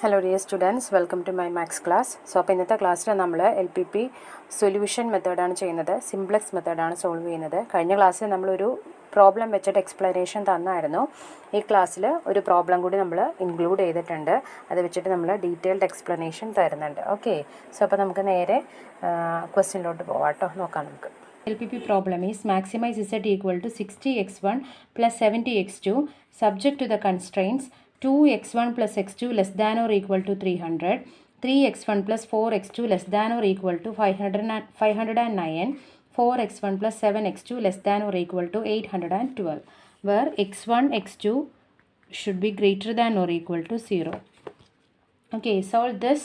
Hello dear students, welcome to my maths class. So അപ്പോൾ ഇന്നത്തെ ക്ലാസ്സിൽ നമ്മൾ LPP സൊല്യൂഷൻ മെത്തേഡാണ് ചെയ്യുന്നത്. സിംപ്ലക്സ് മെത്തേഡാണ് സോൾവ് ചെയ്യുന്നത്. കഴിഞ്ഞ ക്ലാസ്സിൽ നമ്മളൊരു പ്രോബ്ലം വെച്ചിട്ട് എക്സ്പ്ലനേഷൻ തന്നായിരുന്നു. ഈ ക്ലാസ്സിൽ ഒരു പ്രോബ്ലം കൂടി നമ്മൾ ഇൻക്ലൂഡ് ചെയ്തിട്ടുണ്ട്. അത് വെച്ചിട്ട് നമ്മൾ ഡീറ്റെയിൽഡ് എക്സ്പ്ലനേഷൻ തരുന്നുണ്ട്. ഓക്കെ, സോ അപ്പോൾ നമുക്ക് നേരെ ക്വസ്റ്റ്യനിലോട്ട് പോവാം കേട്ടോ. നോക്കാം നമുക്ക്. LPP problem is maximize z equal to 60x1 plus 70x2 subject to the constraints 2x1 plus x2 less than or equal to 300, 3x1 plus 4x2 less than or equal to 509, 4x1 plus 7x2 less than or equal to 812, where x1, x2 should be greater than or equal to 0. Okay, solve this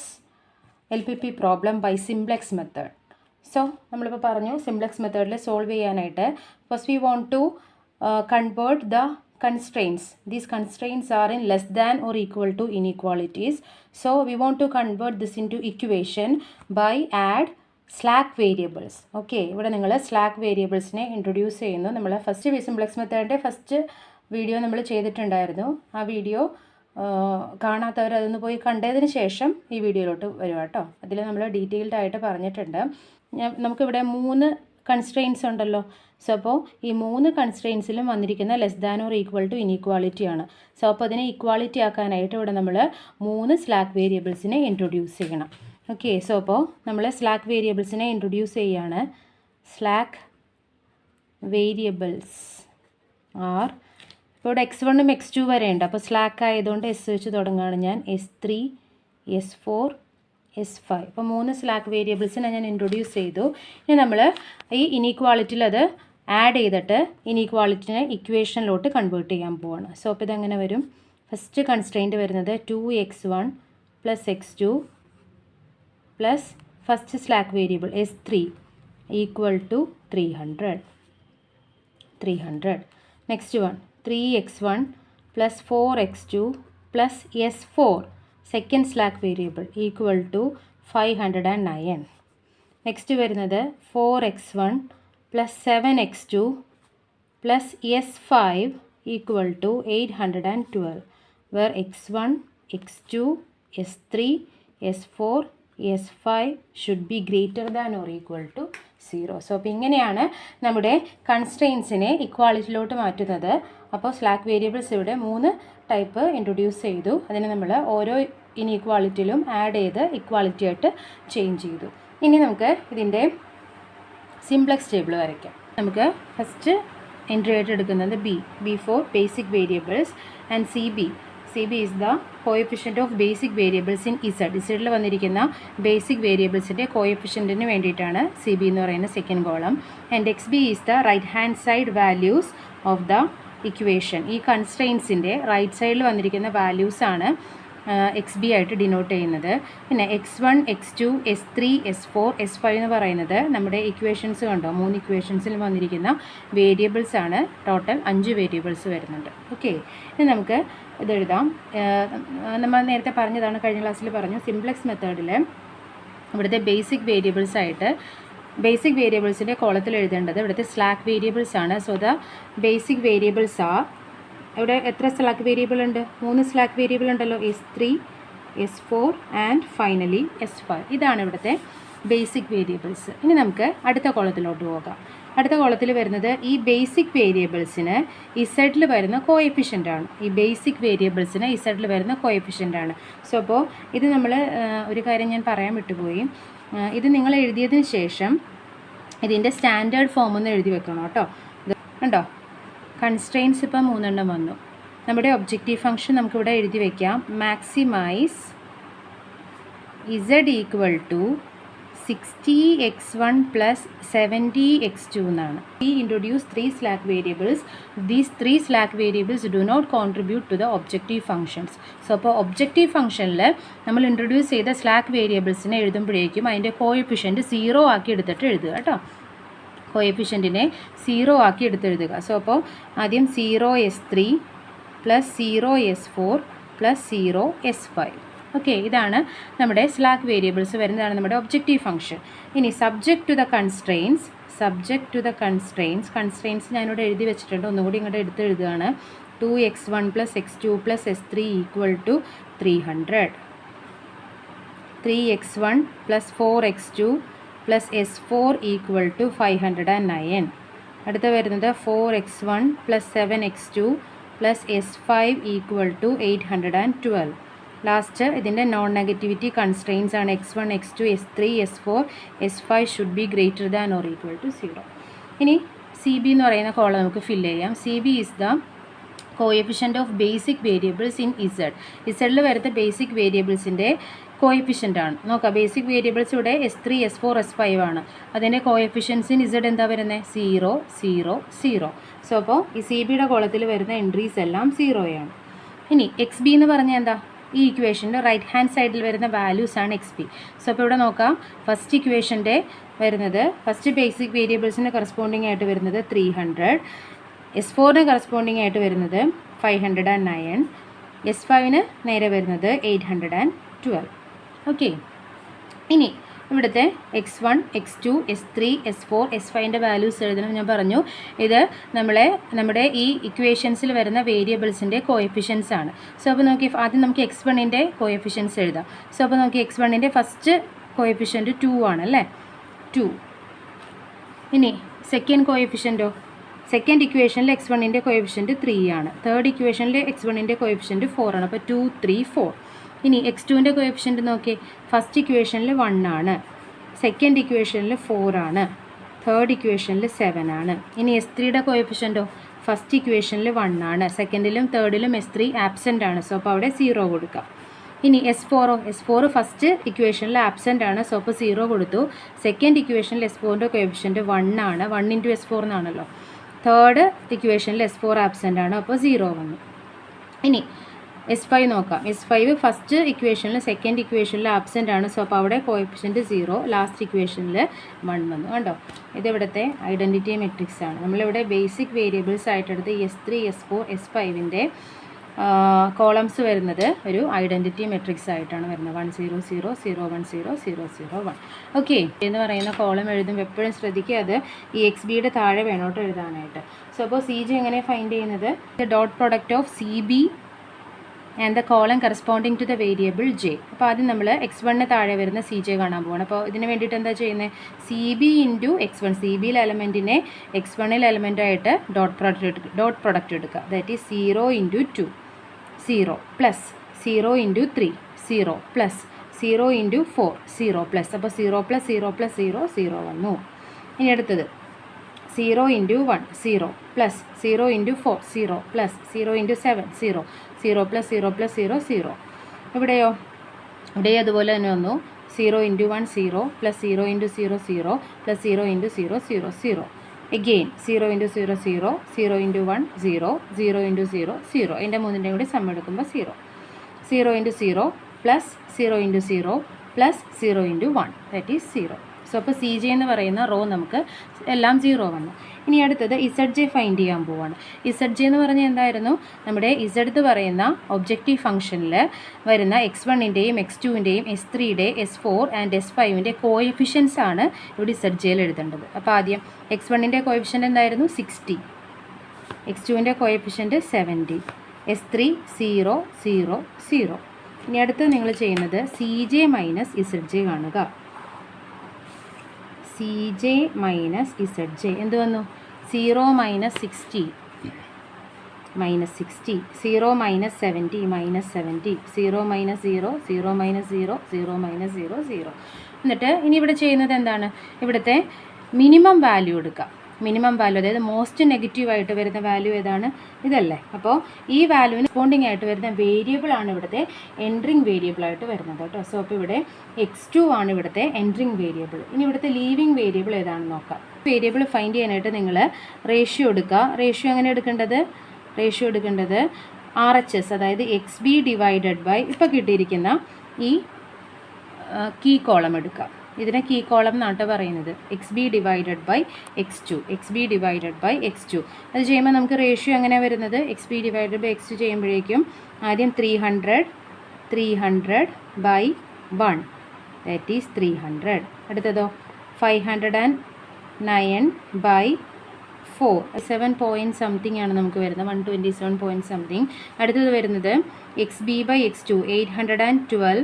LPP problem by simplex method. So, നമ്മളിപ്പോൾ പറഞ്ഞു simplex മെത്തേഡിൽ solve ചെയ്യാനായിട്ട് first we want to convert the constraints. These constraints are in less than or equal to inequalities. So we want to convert this into equation by add slack variables. Okay, ഇവിടെ നിങ്ങൾ slack variablesനെ introduce ചെയ്യുന്നു. നമ്മൾ first simplex മെത്തേഡിൻ്റെ first video നമ്മൾ ചെയ്തിട്ടുണ്ടായിരുന്നു. ആ video കാണാത്തവർ അതൊന്ന് പോയി കണ്ടതിന് ശേഷം ഈ വീഡിയോയിലോട്ട് വരും കേട്ടോ. അതിൽ നമ്മൾ ഡീറ്റെയിൽഡ് ആയിട്ട് പറഞ്ഞിട്ടുണ്ട്. നമുക്കിവിടെ 3 കൺസ്ട്രെയിൻസ് ഉണ്ടല്ലോ. സോ അപ്പോൾ ഈ 3 കൺസ്ട്രെയിൻസിലും വന്നിരിക്കുന്ന less than or equal to inequality ആണ്. സോ അപ്പോൾ അതിനെ ഈക്വാളിറ്റി ആക്കാനായിട്ട് ഇവിടെ നമ്മൾ 3 സ്ലാക്ക് വേരിയബിൾസിനെ ഇൻട്രൊഡ്യൂസ് ചെയ്യണം. ഓക്കെ, സോ അപ്പോൾ നമ്മൾ സ്ലാക്ക് വേരിയബിൾസിനെ ഇൻട്രൊഡ്യൂസ് ചെയ്യുകയാണ്. സ്ലാക്ക് വേരിയബിൾസ് ആർ ഇപ്പോൾ ഇവിടെ x1ഉം x2 വരെ ഉണ്ട്. അപ്പോൾ സ്ലാക്ക് ആയതുകൊണ്ട് എസ് വെച്ച് തുടങ്ങുകയാണ് ഞാൻ. S3, S4, S5. അപ്പോൾ 3 സ്ലാക്ക് വേരിയബിൾസിനെ ഞാൻ ഇൻട്രൊഡ്യൂസ് ചെയ്തു. ഇനി നമ്മൾ ഈ ഇനീക്വാളിറ്റിയിൽ അത് ആഡ് ചെയ്തിട്ട് ഇനീക്വാളിറ്റിനെ ഇക്വേഷനിലോട്ട് കൺവേർട്ട് ചെയ്യാൻ പോവാണ്. സോ അപ്പോൾ ഇതെങ്ങനെ വരും? ഫസ്റ്റ് കൺസ്ട്രെയിൻറ്റ് വരുന്നത് 2x1 plus x2 plus first slack variable S3 equal to 300. Next one 3x1 plus 4x2 plus S4 second slack variable equal to 509. Next വരുന്നത് 4x1 plus 7x2 plus S5 equal to 812, where x1, x2, S3, S4, S5 should be greater than or equal to 0. So അപ്പോൾ ഇങ്ങനെയാണ് നമ്മുടെ കൺസ്ട്രെയിൻസിനെ ഇക്വാളിറ്റിയിലോട്ട് മാറ്റുന്നത്. അപ്പോൾ slack variables ഇവിടെ 3 type introduce ചെയ്തു. അതിനെ നമ്മൾ ഓരോ ഇനീക്വാളിറ്റിയിലും ആഡ് ചെയ്ത് ഇക്വാളിറ്റി ആയിട്ട് ചേഞ്ച് ചെയ്തു. ഇനി നമുക്ക് ഇതിൻ്റെ സിംപ്ലക്സ് ടേബിൾ വരയ്ക്കാം. നമുക്ക് ഫസ്റ്റ് എൻട്രി ആയിട്ട് എടുക്കുന്നത് B for basic variables and C B is the coefficient of basic variables in ഇസഡിൽ വന്നിരിക്കുന്ന ബേസിക് വേരിയബിൾസിൻ്റെ കോഎഫിഷ്യൻറ്റിന് വേണ്ടിയിട്ടാണ് സി ബി എന്ന് പറയുന്ന second column. And X B is the right hand side values of the equation. ഈ കൺസ്ട്രെയിൻസിൻ്റെ റൈറ്റ് സൈഡിൽ വന്നിരിക്കുന്ന വാല്യൂസാണ് എക്സ് ബി ആയിട്ട് ഡിനോട്ട് ചെയ്യുന്നത്. പിന്നെ x1, x2, S3, S4, S5 എന്ന് പറയുന്നത് നമ്മുടെ ഇക്വേഷൻസ് കണ്ടോ, 3 ഇക്വേഷൻസിൽ വന്നിരിക്കുന്ന വേരിയബിൾസ് ആണ്. ടോട്ടൽ 5 വേരിയബിൾസ് വരുന്നുണ്ട്. ഓക്കെ, ഇനി നമുക്ക് ഇതെഴുതാം. നമ്മൾ നേരത്തെ പറഞ്ഞതാണ്, കഴിഞ്ഞ ക്ലാസ്സിൽ പറഞ്ഞു, സിംപ്ലക്സ് മെത്തേഡിൽ ഇവിടുത്തെ ബേസിക് വേരിയബിൾസ് ആയിട്ട് ബേസിക് വേരിയബിൾസിൻ്റെ കോളത്തിൽ എഴുതേണ്ടത് ഇവിടുത്തെ സ്ലാക്ക് വേരിയബിൾസ് ആണ്. So the basic variables are, ഇവിടെ എത്ര സ്ലാക്ക് വേരിയബിൾ ഉണ്ട്? 3 സ്ലാക്ക് വേരിയബിൾ ഉണ്ടല്ലോ. S3, S4 and finally S5. ഇതാണ് ഇവിടുത്തെ ബേസിക് വേരിയബിൾസ്. ഇനി നമുക്ക് അടുത്ത കോളത്തിലോട്ട് പോകാം. അടുത്ത കോളത്തിൽ വരുന്നത് ഈ ബേസിക് വേരിയബിൾസിന് ഇസഡിൽ വരുന്ന കോഎഫിഷ്യൻ്റ് ആണ്. ഈ ബേസിക് വേരിയബിൾസിന് ഇസഡിൽ വരുന്ന കോഎഫിഷ്യൻ്റ് ആണ്. സോ അപ്പോൾ ഇത് നമ്മൾ ഒരു കാര്യം ഞാൻ പറയാൻ വിട്ടുപോയി. ഇത് നിങ്ങൾ എഴുതിയതിന് ശേഷം ഇതിൻ്റെ സ്റ്റാൻഡേർഡ് ഫോം ഒന്ന് എഴുതി വെക്കണം കേട്ടോ. ഇത് കണ്ടോ, കൺസ്ട്രെയിൻസ് ഇപ്പം 3 വന്നു. നമ്മുടെ ഒബ്ജക്റ്റീവ് ഫംഗ്ഷൻ നമുക്കിവിടെ എഴുതി വയ്ക്കാം. Maximize Z equal to 60x1 plus 70x2 എന്നാണ്. We introduce 3 slack variables. These 3 slack variables do not contribute to the objective functions. So അപ്പോൾ ഒബ്ജക്റ്റീവ് ഫംഗ്ഷനിൽ നമ്മൾ ഇൻട്രൊഡ്യൂസ് ചെയ്ത സ്ലാക്ക് വേരിയബിൾസിനെ എഴുതുമ്പോഴേക്കും അതിൻ്റെ കോഎഫിഷ്യൻറ്റ് 0 ആക്കി എടുത്തിട്ട് എഴുതുക കേട്ടോ. കോഎഫിഷ്യൻറ്റിനെ 0 ആക്കി എടുത്തെഴുതുക. സോ അപ്പോൾ ആദ്യം 0s3 plus 0s4 plus 0s5. Okay, ഇതാണ് നമ്മുടെ സ്ലാക്ക് വേരിയബിൾസ് വരുന്നതാണ് നമ്മുടെ ഒബ്ജക്റ്റീവ് ഫംഗ്ഷൻ. ഇനി സബ്ജക്റ്റ് ടു ദ കൺസ്ട്രെയിൻസ് ഞാനിവിടെ എഴുതി വെച്ചിട്ടുണ്ട്. ഒന്നുകൂടി ഇങ്ങോട്ട് എടുത്തെഴുതുകയാണ്. 2x1 plus x2 plus s3 equal to 300. 3x1 plus 4x2 plus s4 equal to 509. അടുത്ത വരുന്നത് 4x1 plus 7x2 plus s5 equal to 812. Last ഇതിൻ്റെ നോൺ നെഗറ്റിവിറ്റി കൺസ്ട്രെയിൻസ് ആണ് x1, x2, s3, s4, s5 should be greater than or equal to 0. ഇനി C ബി എന്ന് പറയുന്ന column നമുക്ക് fill ചെയ്യാം. C B is the coefficient of basic variables in Z. ഇസഡിൽ വരുന്ന ബേസിക് വേരിയബിൾസിൻ്റെ കോഎഫിഷ്യൻ്റ് ആണ്. നോക്കാം, ബേസിക് വേരിയബിൾസ് ഇവിടെ s3, s4, s5 ആണ്. അതിൻ്റെ കോഎഫിഷ്യൻസ് ഇൻ ഇസഡ് എന്താ വരുന്നത്? 0, 0, 0. സോ അപ്പോൾ ഈ സി ബിയുടെ കോളത്തിൽ വരുന്ന എൻട്രീസ് എല്ലാം 0ആണ്. ഇനി എക്സ് ബി എന്ന് പറഞ്ഞാൽ എന്താ? ഈ ഇക്വേഷൻ്റെ റൈറ്റ് ഹാൻഡ് സൈഡിൽ വരുന്ന വാല്യൂസ് ആണ് എക്സ് ബി. സോ അപ്പോൾ ഇവിടെ നോക്കാം, ഫസ്റ്റ് ഇക്വേഷൻ്റെ വരുന്നത് ഫസ്റ്റ് ബേസിക് വേരിയബിൾസിന് കറസ്പോണ്ടിങ് ആയിട്ട് വരുന്നത് 300, s4ന് കറസ്പോണ്ടിങ് ആയിട്ട് വരുന്നത് 509, s5ന് നേരെ വരുന്നത് 812. ഓക്കെ, ഇനി ഇവിടുത്തെ x1, x2, s3, s4, s5ൻ്റെ values എഴുതണം. ഞാൻ പറഞ്ഞു ഇത് നമ്മുടെ ഈ ഇക്വേഷൻസിൽ വരുന്ന വേരിയബിൾസിൻ്റെ കോഎഫിഷ്യൻസ് ആണ്. സോ അപ്പോൾ നോക്കി ആദ്യം നമുക്ക് x1ൻ്റെ കോഎഫിഷ്യൻസ് എഴുതാം. സോ അപ്പോൾ നോക്കി x1ൻ്റെ ഫസ്റ്റ് കോഎഫിഷ്യൻറ്റ് 2 ആണല്ലേ, 2. ഇനി സെക്കൻഡ് കോഎഫിഷ്യൻറ്റോ? സെക്കൻഡ് ഇക്വേഷനിൽ x1ൻ്റെ കോഎഫിഷ്യൻറ്റ് 3 ആണ്. തേർഡ് ഇക്വേഷനിൽ x1ൻ്റെ കോഎഫിഷ്യൻറ്റ് 4 ആണ്. അപ്പോൾ 2, 3, 4. ഇനി x2ൻ്റെ കോഎഫിഷ്യൻറ്റ് നോക്കി, ഫസ്റ്റ് ഇക്വേഷനിൽ 1 ആണ്, സെക്കൻഡ് ഇക്വേഷനിൽ 4 ആണ്, തേർഡ് ഇക്വേഷനിൽ 7 ആണ്. ഇനി s3യുടെ കോഎഫിഷ്യൻറ്റോ? ഫസ്റ്റ് ഇക്വേഷനിൽ 1 ആണ്, സെക്കൻഡിലും തേർഡിലും s3 ആബ്സെൻ്റ് ആണ്. സോ അപ്പോൾ അവിടെ 0 കൊടുക്കാം. ഇനി s4ഓ? s4 ഫസ്റ്റ് ഇക്വേഷനിൽ ആബ്സെൻ്റ് ആണ്. സോ അപ്പോൾ 0 കൊടുത്തു. സെക്കൻഡ് ഇക്വേഷനിൽ s4ൻ്റെ കോഎഫിഷ്യൻറ്റ് 1 ആണ്, 1 × s4 എന്നാണല്ലോ. തേർഡ് ഇക്വേഷനിൽ s4 ആബ്സെൻ്റ് ആണ്, അപ്പോൾ 0 വന്നു. ഇനി s5 നോക്കാം. s5 ഫസ്റ്റ് ഇക്വേഷനിൽ സെക്കൻഡ് ഇക്വേഷനിൽ ആബ്സെൻ്റ് ആണ്. സോ അപ്പോൾ അവിടെ കോഎഫിഷ്യൻറ്റ് 0, ലാസ്റ്റ് ഇക്വേഷനിൽ 1 വന്നു. കണ്ടോ, ഇതിവിടുത്തെ ഐഡൻറ്റിറ്റി മെട്രിക്സ് ആണ്. നമ്മളിവിടെ ബേസിക് വേരിയബിൾസ് ആയിട്ടെടുത്ത് s3, s4, s5ൻ്റെ കോളംസ് വരുന്നത് ഒരു ഐഡൻറ്റിറ്റി മെട്രിക്സ് ആയിട്ടാണ് വരുന്നത്. 1 0 0 0 1 0 0 0 1. ഓക്കെ, എന്ന് പറയുന്ന കോളം എഴുതുമ്പോൾ എപ്പോഴും ശ്രദ്ധിക്കുക, അത് ഈ എക്സ് ബിയുടെ താഴെ വേണോട്ട് എഴുതാനായിട്ട്. സോ അപ്പോൾ സി ജി എങ്ങനെ ഫൈൻഡ് ചെയ്യുന്നത്? The dot product of C B and the column corresponding to the variable J. അപ്പോൾ ആദ്യം നമ്മൾ x1ന് താഴെ വരുന്ന സി ജെ കാണാൻ പോകണം. അപ്പോൾ ഇതിന് വേണ്ടിയിട്ട് എന്താ ചെയ്യുന്നത്? C B into x1, C ബിയിലെ എലമെൻറ്റിനെ x1ലെ എലമെൻറ്റായിട്ട് ഡോട്ട് പ്രൊഡക്റ്റ് എടുക്കുക. That is 0 × 2, 0 plus 0 × 3, 0 plus 0 × 4, 0 plus. അപ്പോൾ 0 പ്ലസ് 0 പ്ലസ് 0, 0 വന്നു. ഇനി അടുത്തത് 0 × 1, 0 പ്ലസ് 0 × 4, 0 പ്ലസ് 0 × 7, 0, 0 പ്ലസ് 0 പ്ലസ് 0, 0. ഇവിടെയോ? ഇവിടെ അതുപോലെ തന്നെ വന്നു. 0 × 1, 0 പ്ലസ് 0 × 0, 0 പ്ലസ് 0 × 0, 0, 0. Again 0 × 0, 0, 0 × 1, 0, 0 × 0, 0. ഇതിൻ്റെ മൂന്നിൻ്റെയും കൂടി സം എടുക്കുമ്പോൾ 0, 0 × 0 plus 0 × 0 plus 0 × 1, that is 0. So അപ്പോൾ സി ജെ എന്ന് പറയുന്ന റോ നമുക്ക് എല്ലാം 0 വന്നു. ഇനി അടുത്തത് ഇസഡ് ജെ ഫൈൻഡ് ചെയ്യാൻ പോവാണ്. ഇസഡ് ജെ എന്ന് പറഞ്ഞാൽ എന്തായിരുന്നു? നമ്മുടെ ഇസഡ് എന്ന് പറയുന്ന ഒബ്ജക്റ്റീവ് ഫംഗ്ഷനിൽ വരുന്ന x1ൻ്റെയും x2ൻ്റെയും s3യുടെ s4 ആൻഡ് s5ൻ്റെ കോഎഫിഷ്യൻസ് ആണ് ഇവിടെ ഇസഡ് ജെയിൽ എഴുതേണ്ടത്. അപ്പോൾ ആദ്യം x1ൻ്റെ കോഎഫിഷ്യൻ്റ് എന്തായിരുന്നു? 60, x2ൻ്റെ കോഎഫിഷ്യൻ്റ് 70, s3 0 0 0. ഇനി അടുത്ത് നിങ്ങൾ ചെയ്യുന്നത് C J minus Z J കാണുക. C J minus Z J എന്ത് വന്നു? 0 - 60 -60, 0 - 70 -70, 0 - 0 0 - 0 0 - 0 0. എന്നിട്ട് ഇനി ഇവിടെ ചെയ്യുന്നത് എന്താണ്? ഇവിടുത്തെ മിനിമം വാല്യൂ എടുക്കുക. മിനിമം വാല്യൂ, അതായത് മോസ്റ്റ് നെഗറ്റീവായിട്ട് വരുന്ന വാല്യൂ ഏതാണ്? ഇതല്ലേ. അപ്പോൾ ഈ വാല്യൂവിന് റെസ്പോണ്ടിങ് ആയിട്ട് വരുന്ന വേരിയബിൾ ആണ് ഇവിടുത്തെ എൻട്രിങ് വേരിയബിൾ ആയിട്ട് വരുന്നത് കേട്ടോ. സോ അപ്പോൾ ഇവിടെ x2 ആണ് ഇവിടുത്തെ എൻട്രിങ് വേരിയബിൾ. ഇനി ഇവിടുത്തെ ലീവിങ് വേരിയബിൾ ഏതാണെന്ന് നോക്കാം. വേരിയബിൾ ഫൈൻഡ് ചെയ്യാനായിട്ട് നിങ്ങൾ റേഷ്യോ എടുക്കുക. റേഷ്യോ എങ്ങനെ എടുക്കേണ്ടത്? റേഷ്യോ എടുക്കേണ്ടത് RHS, അതായത് XB ഡിവൈഡഡ് ബൈ ഇപ്പോൾ കിട്ടിയിരിക്കുന്ന ഈ കീ കോളം എടുക്കുക. ഇതിനെ കീ കോളം എന്നാണ് പറയുന്നത്. XB divided by x2, XB divided by x2. അത് ചെയ്യുമ്പോൾ നമുക്ക് റേഷ്യോ എങ്ങനെയാണ് വരുന്നത്? XB ഡിവൈഡഡ് ബൈ x2 ചെയ്യുമ്പോഴേക്കും ആദ്യം 300 ബൈ 1, ദാറ്റ് ഈസ് 300. അടുത്തതോ 509 ബൈ 4, 7 പോയിൻറ്റ് സംതിങ് ആണ് നമുക്ക് വരുന്നത്, 127 പോയിൻറ്റ് സംതിങ്. അടുത്തത് വരുന്നത് XB ബൈ x2 812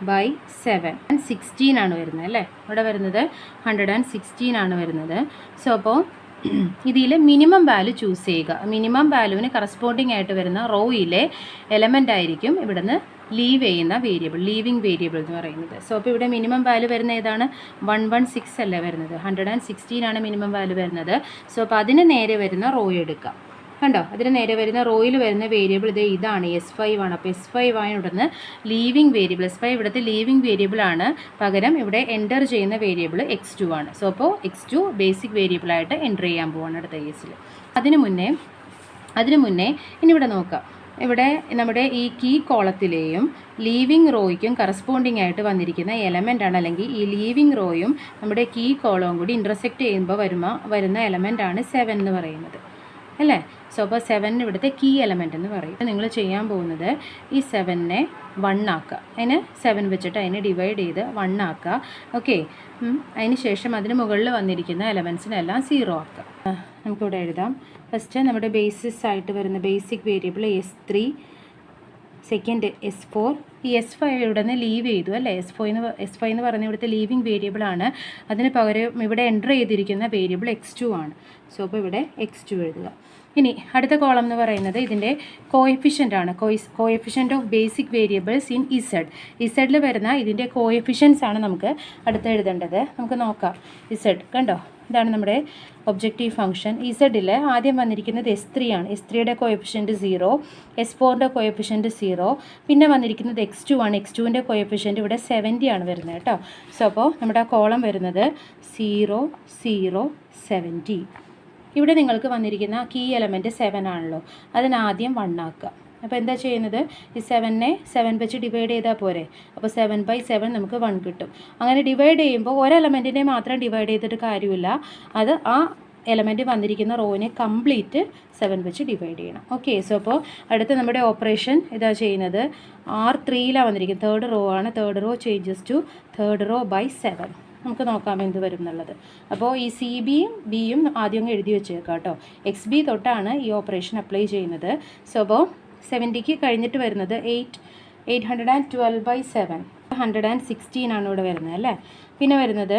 ബൈ 7 16 ആണ് വരുന്നത് അല്ലേ. ഇവിടെ വരുന്നത് 116 ആണ് വരുന്നത്. സോ അപ്പോൾ ഇതിൽ മിനിമം വാല്യൂ ചൂസ് ചെയ്യുക. മിനിമം വാല്യൂവിന് കറസ്പോണ്ടിങ് ആയിട്ട് വരുന്ന റോയിലെ എലമെൻ്റ് ആയിരിക്കും ഇവിടുന്ന് ലീവ് ചെയ്യുന്ന വേരിയബിൾ, ലീവിങ് വേരിയബിൾ എന്ന് പറയുന്നത്. സോ അപ്പോൾ ഇവിടെ മിനിമം വാല്യൂ വരുന്ന ഏതാണ്? 116 അല്ലേ വരുന്നത്. 116 ആണ് മിനിമം വാല്യൂ വരുന്നത്. സോ അപ്പോൾ അതിന് നേരെ വരുന്ന റോ എടുക്കാം. കണ്ടോ, അതിന് നേരെ വരുന്ന റോയിൽ വരുന്ന വേരിയബിൾ ഇതാണ് S5 ആണ്. അപ്പോൾ S5 ആണ് ഇവിടുന്ന് ലീവിങ് വേരിയബിൾ. S5 ഇവിടുത്തെ ലീവിങ് വേരിയബിൾ ആണ്. പകരം ഇവിടെ എൻ്റർ ചെയ്യുന്ന വേരിയബിൾ X2 ആണ്. സോ അപ്പോൾ X2 ബേസിക് വേരിയബിളായിട്ട് എൻ്റർ ചെയ്യാൻ പോവാണ് അടുത്ത കേസിൽ. അതിന് മുന്നേ ഇനി ഇവിടെ നോക്കാം. ഇവിടെ നമ്മുടെ ഈ കീ കോളത്തിലെയും ലീവിങ് റോയ്ക്കും കറസ്പോണ്ടിങ് ആയിട്ട് വന്നിരിക്കുന്ന എലമെൻ്റ് ആണ്, അല്ലെങ്കിൽ ഈ ലീവിങ് റോയും നമ്മുടെ കീ കോളവും കൂടി ഇൻ്റർസെക്റ്റ് ചെയ്യുമ്പോൾ വരുന്ന എലമെൻ്റ് ആണ് 7 എന്ന് പറയുന്നത് അല്ലേ. സോ അപ്പോൾ 7 ഇവിടുത്തെ കീ എലമെൻ്റ് എന്ന് പറയും. നിങ്ങൾ ചെയ്യാൻ പോകുന്നത് ഈ 7നെ 1 ആക്കുക. അതിന് 7 വെച്ചിട്ട് അതിനെ ഡിവൈഡ് ചെയ്ത് 1 ആക്കുക. ഓക്കെ, അതിന് ശേഷം അതിന് മുകളിൽ വന്നിരിക്കുന്ന എലമെൻസിനെല്ലാം 0 ആക്കുക. നമുക്കിവിടെ എഴുതാം. ഫസ്റ്റ് നമ്മുടെ ബേസിസ് ആയിട്ട് വരുന്ന basic variable S3, second S4. ഈ S5 ഇവിടെ നിന്ന് ലീവ് ചെയ്തു അല്ലേ. S5 എന്ന് പറയുന്നത് ഇവിടുത്തെ ലീവിങ് വേരിയബിൾ ആണ്. അതിന് പകരം ഇവിടെ എൻ്റർ ചെയ്തിരിക്കുന്ന വേരിയബിൾ X2 ആണ്. സോ അപ്പോൾ ഇവിടെ X2 എഴുതുക. ഇനി അടുത്ത കോളം എന്ന് പറയുന്നത് ഇതിൻ്റെ കോഎഫിഷ്യൻ്റ് ആണ്. Coefficient of basic variables in ഇസഡിൽ വരുന്ന ഇതിൻ്റെ കോഎഫിഷ്യൻസ് ആണ് നമുക്ക് അടുത്ത് എഴുതേണ്ടത്. നമുക്ക് നോക്കാം. ഇസഡ് കണ്ടോ, ഇതാണ് നമ്മുടെ ഒബ്ജക്റ്റീവ് ഫംഗ്ഷൻ. ഇസഡിൽ ആദ്യം വന്നിരിക്കുന്നത് S3 ആണ്. S3യുടെ കോഎഫിഷ്യൻറ്റ് 0, S4ൻ്റെ കോഎഫിഷ്യൻറ്റ് 0, പിന്നെ വന്നിരിക്കുന്നത് X2 ആണ്. X2ൻ്റെ കോഎഫിഷ്യൻറ്റ് ഇവിടെ 70 ആണ് വരുന്നത് കേട്ടോ. സോ അപ്പോൾ നമ്മുടെ ആ കോളം വരുന്നത് 0 0 70. ഇവിടെ നിങ്ങൾക്ക് വന്നിരിക്കുന്ന കീ എലമെൻറ്റ് 7 ആണല്ലോ. അതിനാദ്യം 1 ആക്കുക. അപ്പോൾ എന്താ ചെയ്യുന്നത്? ഈ 7നെ 7 വെച്ച് ഡിവൈഡ് ചെയ്താൽ പോരെ. അപ്പോൾ 7/7 നമുക്ക് 1 കിട്ടും. അങ്ങനെ ഡിവൈഡ് ചെയ്യുമ്പോൾ ഒരു എലമെൻറ്റിനെ മാത്രം ഡിവൈഡ് ചെയ്തിട്ട് കാര്യമില്ല. അത് ആ എലമെൻറ്റ് വന്നിരിക്കുന്ന റോവിനെ കംപ്ലീറ്റ് 7 വെച്ച് ഡിവൈഡ് ചെയ്യണം. ഓക്കെ, സോ അപ്പോൾ അടുത്ത നമ്മുടെ ഓപ്പറേഷൻ ഇതാ ചെയ്യുന്നത് R3യിലാണ് വന്നിരിക്കുന്നത്. തേർഡ് റോ ആണ്. Third row changes to third row by 7. നമുക്ക് നോക്കാം എന്ത് വരും എന്നുള്ളത്. അപ്പോൾ ഈ CBയും ആദ്യം എഴുതി വെച്ചേക്കാം കേട്ടോ. XB തൊട്ടാണ് ഈ ഓപ്പറേഷൻ അപ്ലൈ ചെയ്യുന്നത്. സോ അപ്പോൾ 70ക്ക് കഴിഞ്ഞിട്ട് വരുന്നത് 812/7, 116 ആണ് ഇവിടെ വരുന്നത് അല്ലേ. പിന്നെ വരുന്നത്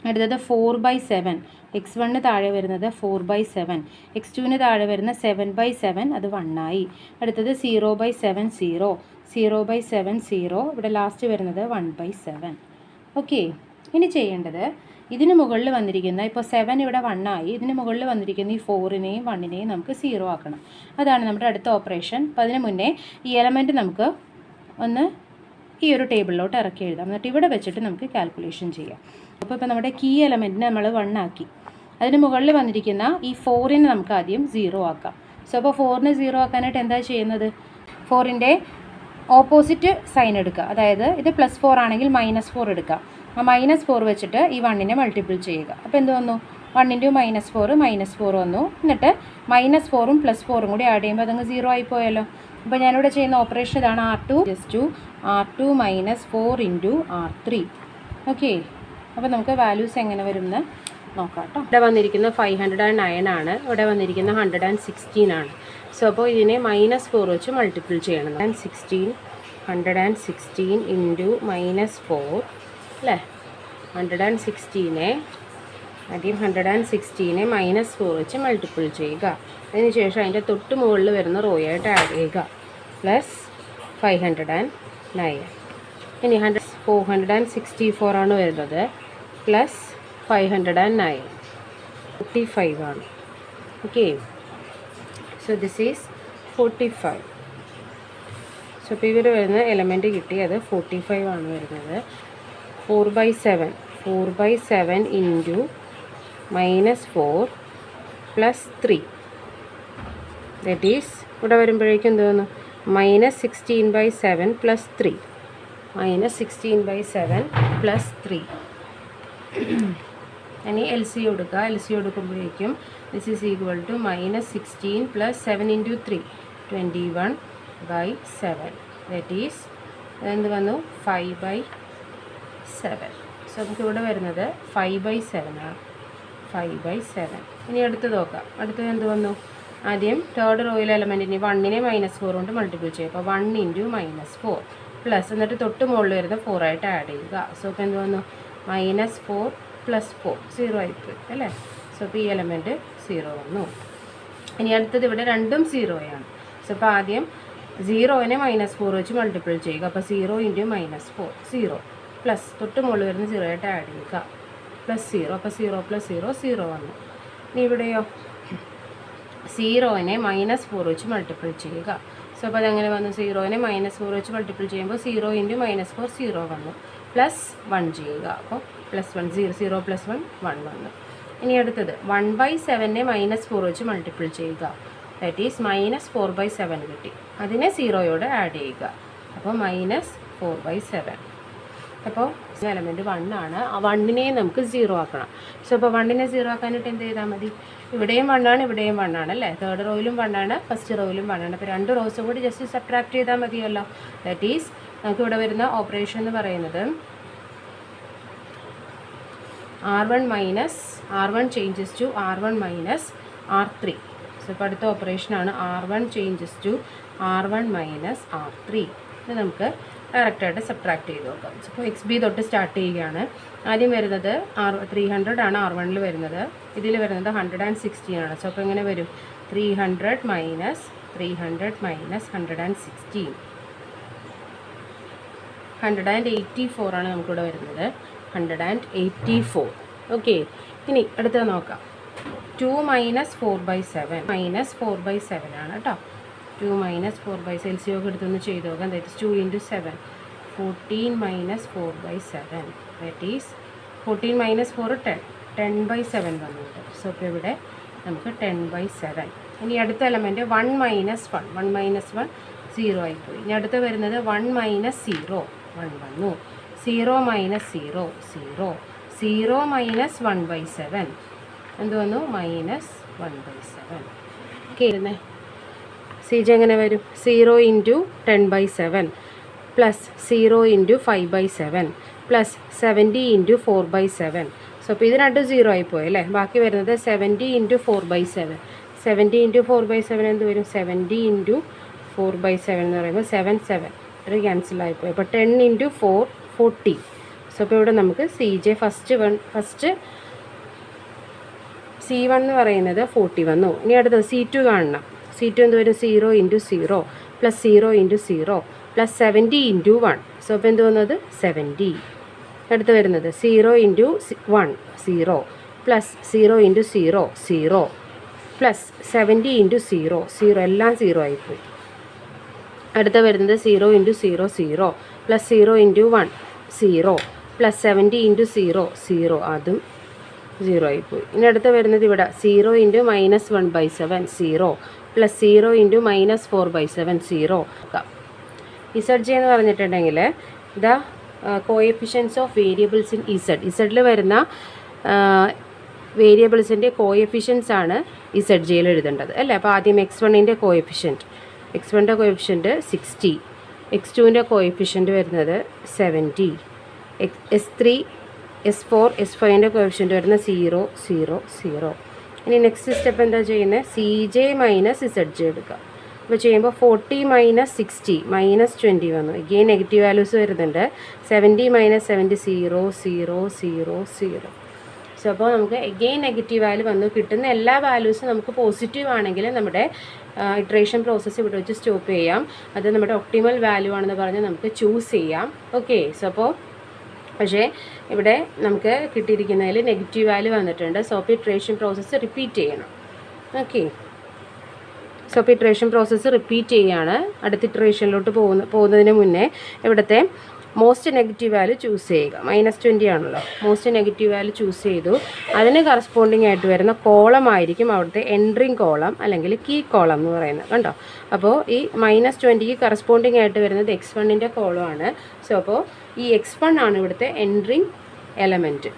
അടുത്തത് 4/7. X1 താഴെ വരുന്നത് 4/7. X2 താഴെ വരുന്ന 7/7, അത് 1 ആയി. അടുത്തത് 0/7 0, 0/7 0. ഇവിടെ ലാസ്റ്റ് വരുന്നത് 1/7. ഓക്കെ, ഇനി ചെയ്യേണ്ടത് ഇതിന് മുകളിൽ വന്നിരിക്കുന്ന ഇപ്പോൾ 7 ഇവിടെ 1 ആയി. ഇതിന് മുകളിൽ വന്നിരിക്കുന്ന ഈ 4നെയും 1നെയും നമുക്ക് 0 ആക്കണം. അതാണ് നമ്മുടെ അടുത്ത ഓപ്പറേഷൻ. അപ്പോൾ അതിന് മുന്നേ ഈ എലമെൻറ്റ് നമുക്ക് ഒന്ന് ഈ ഒരു ടേബിളിലോട്ട് ഇറക്കി എഴുതാം. എന്നിട്ട് ഇവിടെ വെച്ചിട്ട് നമുക്ക് കാൽക്കുലേഷൻ ചെയ്യാം. അപ്പോൾ നമ്മുടെ കീ എലമെൻറ്റിനെ നമ്മൾ 1 ആക്കി. അതിന് മുകളിൽ വന്നിരിക്കുന്ന ഈ 4നെ നമുക്ക് ആദ്യം 0 ആക്കാം. സോ അപ്പോൾ 4നെ 0 ആക്കാനായിട്ട് എന്താ ചെയ്യുന്നത്? 4ൻ്റെ ഓപ്പോസിറ്റ് സൈൻ എടുക്കുക. അതായത് ഇത് +4 ആണെങ്കിൽ -4 എടുക്കുക. ആ -4 വെച്ചിട്ട് ഈ 1നെ മൾട്ടിപ്പിൾ ചെയ്യുക. അപ്പോൾ എന്ത് വന്നു? 1 × -4 വന്നു. എന്നിട്ട് -4ഉം +4ഉം കൂടി ആഡ് ചെയ്യുമ്പോൾ അതങ്ങ് 0 ആയിപ്പോയല്ലോ. അപ്പോൾ ഞാനിവിടെ ചെയ്യുന്ന ഓപ്പറേഷൻ ഇതാണ്. R2 - 4 × R3. ഓക്കെ, അപ്പോൾ നമുക്ക് വാല്യൂസ് എങ്ങനെ വരുമെന്ന് നോക്കാം കേട്ടോ. ഇവിടെ വന്നിരിക്കുന്നത് 509 ആണ്. ഇവിടെ വന്നിരിക്കുന്നത് 116 ആണ്. സോ അപ്പോൾ ഇതിനെ -4 വെച്ച് മൾട്ടിപ്പിൾ ചെയ്യണം. 116 × -4 അല്ലേ. 116നെ ആദ്യം 116നെ -4 വെച്ച് മൾട്ടിപ്പിൾ ചെയ്യുക. അതിന് ശേഷം അതിൻ്റെ തൊട്ട് മുകളിൽ വരുന്ന റോയായിട്ട് ആഡ് ചെയ്യുക. +509. ഇനി 464 ആണ് വരുന്നത്. +509 45 ആണ്. Okay, so this is 45. So ഇപ്പോൾ ഇവർ വരുന്ന എലമെൻറ്റ് കിട്ടി. അത് 45 ആണ് വരുന്നത്. 4/7 × -4 +3. ദാറ്റ് ഈസ് ഇവിടെ വരുമ്പോഴേക്കും എന്ത് വന്നു? -16/7 +3. -16/7 +3. ഇനി LC കൊടുക്കുക. LC കൊടുക്കുമ്പോഴേക്കും this is equal to -16 + 7 × 3 21/7. That is എന്ത് വന്നു? 5/7. സോ നമുക്ക് ഇവിടെ വരുന്നത് 5/7 ആണ്. 5/7. ഇനി അടുത്ത് നോക്കാം. അടുത്തത് എന്ത് വന്നു? ആദ്യം തേർഡ് റോയിലെ എലമെൻറ്റിന് 1നെ -4 കൊണ്ട് മൾട്ടിപ്പിൾ ചെയ്യും. അപ്പോൾ 1 × -4 പ്ലസ് എന്നിട്ട് തൊട്ട് മുകളിൽ വരുന്ന 4 ആയിട്ട് ആഡ് ചെയ്യുക. സോ ഇപ്പോൾ എന്ത് വന്നു? -4 + 4 0 ആയിപ്പോയി അല്ലേ. സോ ഇപ്പോൾ ഈ എലമെൻറ്റ് 0 വന്നു. ഇനി അടുത്തത് ഇവിടെ രണ്ടും 0 സോ ഇപ്പോൾ ആദ്യം 0നെ -4 വെച്ച് മൾട്ടിപ്പിൾ ചെയ്യുക. അപ്പോൾ 0 × -4 0 പ്ലസ് തൊട്ട് മുകളിൽ വരുന്ന 0 ആയിട്ട് ആഡ് ചെയ്യുക +0. അപ്പോൾ 0 + 0 0 വന്നു. ഇനി ഇവിടെയോ 0നെ -4 വെച്ച് മൾട്ടിപ്പിൾ ചെയ്യുക. സോ അപ്പോൾ അതെങ്ങനെ വന്നു? 0നെ -4 വെച്ച് മൾട്ടിപ്പിൾ ചെയ്യുമ്പോൾ 0 × -4 0 വന്നു. +1 ചെയ്യുക. അപ്പോൾ +1 0 + 1 1 വന്നു. ഇനി അടുത്തത് 1/7നെ -4 വെച്ച് മൾട്ടിപ്പിൾ ചെയ്യുക. ദാറ്റ് ഈസ് -4/7 കിട്ടി. അതിനെ 0യോട് ആഡ് ചെയ്യുക. അപ്പോൾ -4/7. അപ്പോൾ എലമെൻറ്റ് 1 ആണ്. ആ 1നെ നമുക്ക് 0 ആക്കണം. സോ അപ്പോൾ 1നെ 0 ആക്കാനായിട്ട് എന്ത് ചെയ്താൽ മതി? ഇവിടെയും 1 ആണ്, ഇവിടെയും 1 ആണ് അല്ലേ. തേർഡ് റോയിലും 1 ആണ്, ഫസ്റ്റ് റോയിലും 1 ആണ്. അപ്പോൾ 2 റോസും കൂടി ജസ്റ്റ് സബ്ട്രാക്ട് ചെയ്താൽ മതിയല്ലോ. ദാറ്റ് ഈസ് നമുക്ക് ഇവിടെ വരുന്ന ഓപ്പറേഷൻ എന്ന് പറയുന്നത് R1 changes to R1 - R3. So ഇപ്പോൾ അടുത്ത ഓപ്പറേഷനാണ് R1 changes to R1 - R3. ഇത് നമുക്ക് ഡയറക്റ്റായിട്ട് സബ്ട്രാക്ട് ചെയ്ത് നോക്കാം. അപ്പോൾ XB തൊട്ട് സ്റ്റാർട്ട് ചെയ്യുകയാണ്. ആദ്യം വരുന്നത് 300 ആണ് R1ൽ വരുന്നത്. ഇതിൽ വരുന്നത് 160 ആണ്. സോ അപ്പോൾ എങ്ങനെ വരും? 300 - 116 184 ആണ് നമുക്കിവിടെ വരുന്നത്. 184. ഓക്കെ. ഇനി അടുത്തത് നോക്കാം. 2 - 4/7 -4/7 ആണ് കേട്ടോ. 2 - 4/7 LCM ഒക്കെ എടുത്തൊന്ന് ചെയ്ത് നോക്കാം. ദാറ്റ് ഈസ് 2 × 7 14 - 4/7 ദാറ്റ് ഈസ് 14 - 4 10 10/7 വന്നിട്ട്. സോ ഇപ്പോൾ ഇവിടെ നമുക്ക് 10/7. ഇനി അടുത്ത എലമെൻറ്റ് 1 - 1 1 - 1 0 ആയിപ്പോയി. ഇനി അടുത്ത് വരുന്നത് 1 - 0 1 വന്നു. 0 - 0 0 0 - 1/7 എന്ത് വന്നു? -1/7. ഓക്കെ. ഇരുന്നേ CJ എങ്ങനെ വരും? 0 × 10/7 + 0 × 5/7 + 70 × 4/7. സോ അപ്പോൾ ഇത് രണ്ടും 0 ആയിപ്പോയി അല്ലേ. ബാക്കി വരുന്നത് 70 × 4/7. 70 × 4/7 എന്ത് വരും? 70 × 4/7 എന്ന് പറയുമ്പോൾ 7 7 ഒരു ക്യാൻസലായിപ്പോയി. അപ്പോൾ 10 × 4 40. സോ അപ്പോൾ ഇവിടെ നമുക്ക് CJ ഫസ്റ്റ് C1 എന്ന് പറയുന്നത് 40 വന്നു. ഇനി അടുത്തത് C2 കാണണം. C2 എന്ത് വരും? 0 × 0 + 0 × 0 + 70 × 1. സോ അപ്പോൾ എന്ത് വന്നത്? 70. അടുത്ത് വരുന്നത് 0 × 1 0 + 0 × 0 0 + 70 × 0 0 എല്ലാം 0 ആയിപ്പോയി. അടുത്ത വരുന്നത് 0 × 0 0 + 0 × 1 0 + 70 × 0 0 അതും 0 ആയിപ്പോയി. ഇനി അടുത്ത് വരുന്നത് ഇവിടെ 0 × -1/7 0 + 0 × -4/7 0. ZJ എന്ന് പറഞ്ഞിട്ടുണ്ടെങ്കിൽ the coefficients of variables in ഇസഡിൽ വരുന്ന വേരിയബിൾസിൻ്റെ കോഎഫിഷ്യൻസ് ആണ് ZJയിൽ എഴുതേണ്ടത് അല്ലേ. അപ്പോൾ ആദ്യം x1ൻ്റെ കോഎഫിഷ്യൻറ്റ് 60, x2ൻ്റെ കോഎഫിഷ്യൻറ്റ് വരുന്നത് 70, S3 S4 S5ൻ്റെ കോഎഫിഷ്യൻറ്റ് വരുന്നത് 0 0 0. ഇനി നെക്സ്റ്റ് സ്റ്റെപ്പ് എന്താ ചെയ്യുന്നത്? CJ - ZJ എടുക്കുക. അപ്പോൾ ചെയ്യുമ്പോൾ 40 - 60 -20 വന്നു. ഇഗെയിൻ നെഗറ്റീവ് വാല്യൂസ് വരുന്നുണ്ട്. 70 - 70 0 0 0 0. സോ അപ്പോൾ നമുക്ക് എഗെയിൻ നെഗറ്റീവ് വാല്യൂ വന്നു. കിട്ടുന്ന എല്ലാ വാല്യൂസും നമുക്ക് പോസിറ്റീവ് ആണെങ്കിൽ നമ്മുടെ ഇറ്ററേഷൻ പ്രോസസ്സ് ഇവിടെ വെച്ച് സ്റ്റോപ്പ് ചെയ്യാം. അത് നമ്മുടെ ഒപ്റ്റിമൽ വാല്യൂ ആണെന്ന് പറഞ്ഞ് നമുക്ക് ചൂസ് ചെയ്യാം. ഓക്കെ. സോ അപ്പോൾ പക്ഷേ ഇവിടെ നമുക്ക് കിട്ടിയിരിക്കുന്നതിൽ നെഗറ്റീവ് വാല്യൂ വന്നിട്ടുണ്ട്. സോ അപ്പോൾ ഇറ്ററേഷൻ പ്രോസസ്സ് റിപ്പീറ്റ് ചെയ്യണം. ഓക്കെ. സോ അപ്പോൾ ഇറ്ററേഷൻ പ്രോസസ്സ് റിപ്പീറ്റ് ചെയ്യുകയാണ്. അടുത്ത ഇറ്ററേഷനിലോട്ട് പോകുന്നതിന് മുന്നേ ഇവിടുത്തെ മോസ്റ്റ് നെഗറ്റീവ് വാല്യൂ ചൂസ് ചെയ്യുക. -20 ആണല്ലോ. മോസ്റ്റ് നെഗറ്റീവ് വാല്യൂ ചൂസ് ചെയ്തു. അതിന് കറസ്പോണ്ടിങ് ആയിട്ട് വരുന്ന കോളം ആയിരിക്കും അവിടുത്തെ എൻട്രിങ് കോളം അല്ലെങ്കിൽ കീ കോളം എന്ന് പറയുന്നത്. കണ്ടോ? അപ്പോൾ ഈ -20ക്ക് കറസ്പോണ്ടിങ് ആയിട്ട് വരുന്നത് x1ൻ്റെ കോളമാണ്. സോ അപ്പോൾ ഈ x1 ആണ് ഇവിടുത്തെ എൻട്രിങ് എലമെൻറ്റ്.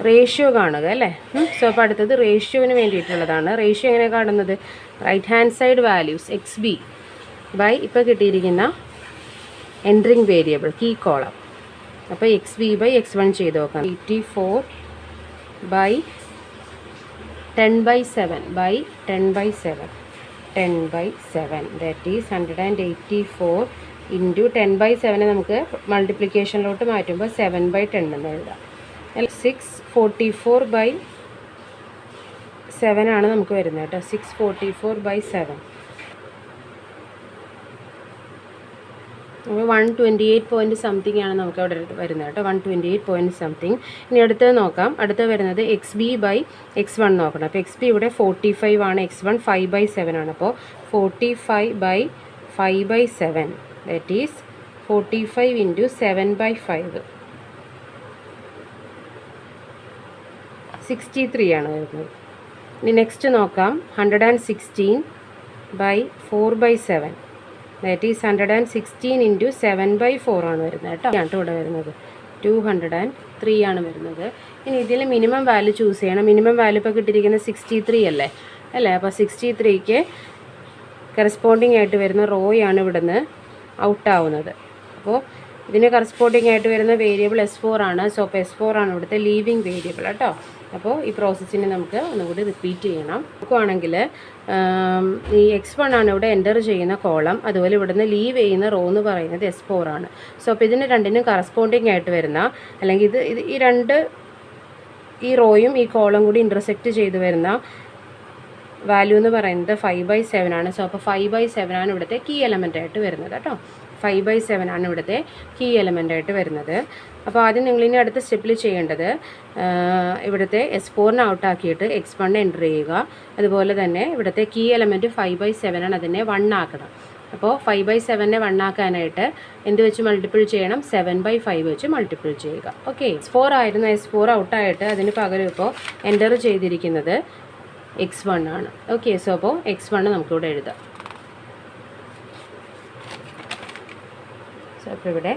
റേഷ്യോ കാണുക അല്ലേ. സോ അപ്പോൾ അടുത്തത് റേഷ്യോന് വേണ്ടിയിട്ടുള്ളതാണ്. റേഷ്യോ എങ്ങനെ കാണുന്നത്? Right hand side values XB by ഇപ്പോൾ കിട്ടിയിരിക്കുന്ന എൻട്രിങ് വേരിയബിൾ കീ കോളം. അപ്പോൾ XB ബൈ x1 ചെയ്ത് നോക്കാം. 84 by 10/7 by 10/7 10/7 that is 184 into 10/7 നമുക്ക് മൾട്ടിപ്ലിക്കേഷനിലോട്ട് മാറ്റുമ്പോൾ 7/10 എന്ന് എഴുതാം. 644/7 ആണ് നമുക്ക് വരുന്നത് കേട്ടോ. 644/7. അപ്പോൾ 128 പോയിൻറ്റ് സംതിങ് ആണ് നമുക്ക് അവിടെ വരുന്നത് കേട്ടോ. 128 പോയിൻറ്റ് സംതിങ്. ഇനി അടുത്തത് നോക്കാം. അടുത്ത് വരുന്നത് XB/X1 നോക്കണം. അപ്പോൾ XB ഇവിടെ 45 ആണ്, X1 5/7 ആണ്. അപ്പോൾ 45/5/7 ദാറ്റ് ഈസ് 45 ഇൻറ്റു 7/5 63 ആണ് വരുന്നത്. ഇനി നെക്സ്റ്റ് നോക്കാം. 116/4/7 ദാറ്റ് ഈസ് 116 ഇൻറ്റു 7/4 ആണ് വരുന്നത് കേട്ടോ. ഇവിടെ വരുന്നത് 203 ആണ് വരുന്നത്. ഇനി ഇതിൽ മിനിമം വാല്യൂ ചൂസ് ചെയ്യണം. മിനിമം വാല്യൂ ഇപ്പോൾ കിട്ടിയിരിക്കുന്നത് 63 അല്ലേ. അപ്പോൾ 63ക്ക് കറസ്പോണ്ടിങ് ആയിട്ട് വരുന്ന റോയാണ് ഇവിടുന്ന് ഔട്ടാവുന്നത്. അപ്പോൾ ഇതിന് കറസ്പോണ്ടിങ് ആയിട്ട് വരുന്ന വേരിയബിൾ S4 ആണ്. സോ അപ്പോൾ S4 ആണ് ഇവിടുത്തെ ലീവിങ് വേരിയബിൾ കേട്ടോ. അപ്പോൾ ഈ പ്രോസസ്സിനെ നമുക്ക് ഒന്നുകൂടി റിപ്പീറ്റ് ചെയ്യണം. നോക്കുകയാണെങ്കിൽ ഈ X1 ആണ് ഇവിടെ എൻ്റർ ചെയ്യുന്ന കോളം, അതുപോലെ ഇവിടുന്ന് ലീവ് ചെയ്യുന്ന റോ എന്ന് പറയുന്നത് S4 ആണ്. സോ അപ്പോൾ ഇതിന് രണ്ടിനും കറസ്പോണ്ടിങ് ആയിട്ട് വരുന്ന, അല്ലെങ്കിൽ ഈ റോയും ഈ കോളം കൂടി ഇൻ്റർസെക്റ്റ് ചെയ്ത് വരുന്ന വാല്യൂ എന്ന് പറയുന്നത് 5/7 ആണ്. സോ അപ്പോൾ 5/7 ആണ് ഇവിടുത്തെ കീ എലമെൻ്റ് ആയിട്ട് വരുന്നത് കേട്ടോ. 5/7 ആണ് ഇവിടുത്തെ കീ എലമെൻ്റ് ആയിട്ട് വരുന്നത്. അപ്പോൾ ആദ്യം നിങ്ങളിനി അടുത്ത സ്റ്റെപ്പിൽ ചെയ്യേണ്ടത് ഇവിടുത്തെ S4 ഔട്ടാക്കിയിട്ട് X1 എൻ്റർ ചെയ്യുക. അതുപോലെ തന്നെ ഇവിടുത്തെ കീ എലമെൻറ്റ് 5/7 ആണ്, അതിനെ 1 ആക്കണം. അപ്പോൾ 5/7 1 ആക്കാനായിട്ട് എന്ത് വെച്ച് മൾട്ടിപ്പിൾ ചെയ്യണം? 7/5 വെച്ച് മൾട്ടിപ്പിൾ ചെയ്യുക. ഓക്കെ, S4 ആയിരുന്നു. S4 ഔട്ടായിട്ട് അതിന് പകരം ഇപ്പോൾ എൻ്റർ ചെയ്തിരിക്കുന്നത് X1 ആണ്. ഓക്കെ, സോ അപ്പോൾ X1 നമുക്കിവിടെ എഴുതാം. സോ അപ്പോൾ ഇവിടെ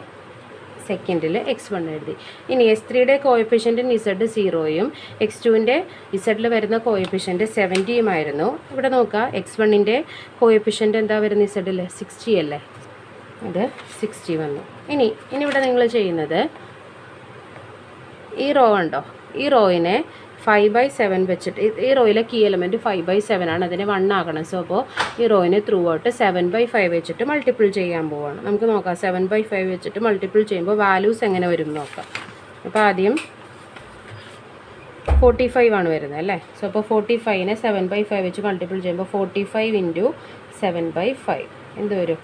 സെക്കൻഡിൽ X1 എഴുതി. ഇനി S3യുടെ കോഎഫിഷ്യൻറ്റ് Z0യും X2ൻ്റെ ഇസഡിൽ വരുന്ന കോഎഫിഷ്യൻറ്റ് 70 ആയിരുന്നു. ഇവിടെ നോക്കുക, X1ൻ്റെ കോഎഫിഷ്യൻറ്റ് എന്താ വരുന്നത്? ഇസഡിൽ 60 അല്ലേ, അത് 60 വന്നു. ഇനി ഇവിടെ നിങ്ങൾ ചെയ്യുന്നത് ഈ റോ ഉണ്ടോ, ഈ റോയിനെ 5/7 വെച്ചിട്ട്, ഈ റോയിലെ കീ എലമെൻറ്റ് 5/7 ആണ്, അതിനെ 1 ആക്കണം. സോ അപ്പോൾ ഈ റോയിനെ ത്രൂ ഔട്ട് 7/5 വെച്ചിട്ട് മൾട്ടിപ്പിൾ ചെയ്യാൻ പോവുകയാണ്. നമുക്ക് നോക്കാം 7/5 വെച്ചിട്ട് മൾട്ടിപ്പിൾ ചെയ്യുമ്പോൾ വാല്യൂസ് എങ്ങനെ വരും നോക്കാം. അപ്പോൾ ആദ്യം 45 ആണ് വരുന്നത് അല്ലേ. സോ അപ്പോൾ 45നെ 7/5 വെച്ച് മൾട്ടിപ്പിൾ ചെയ്യുമ്പോൾ 45 ഇൻറ്റു 7/5 എന്ത് വരും?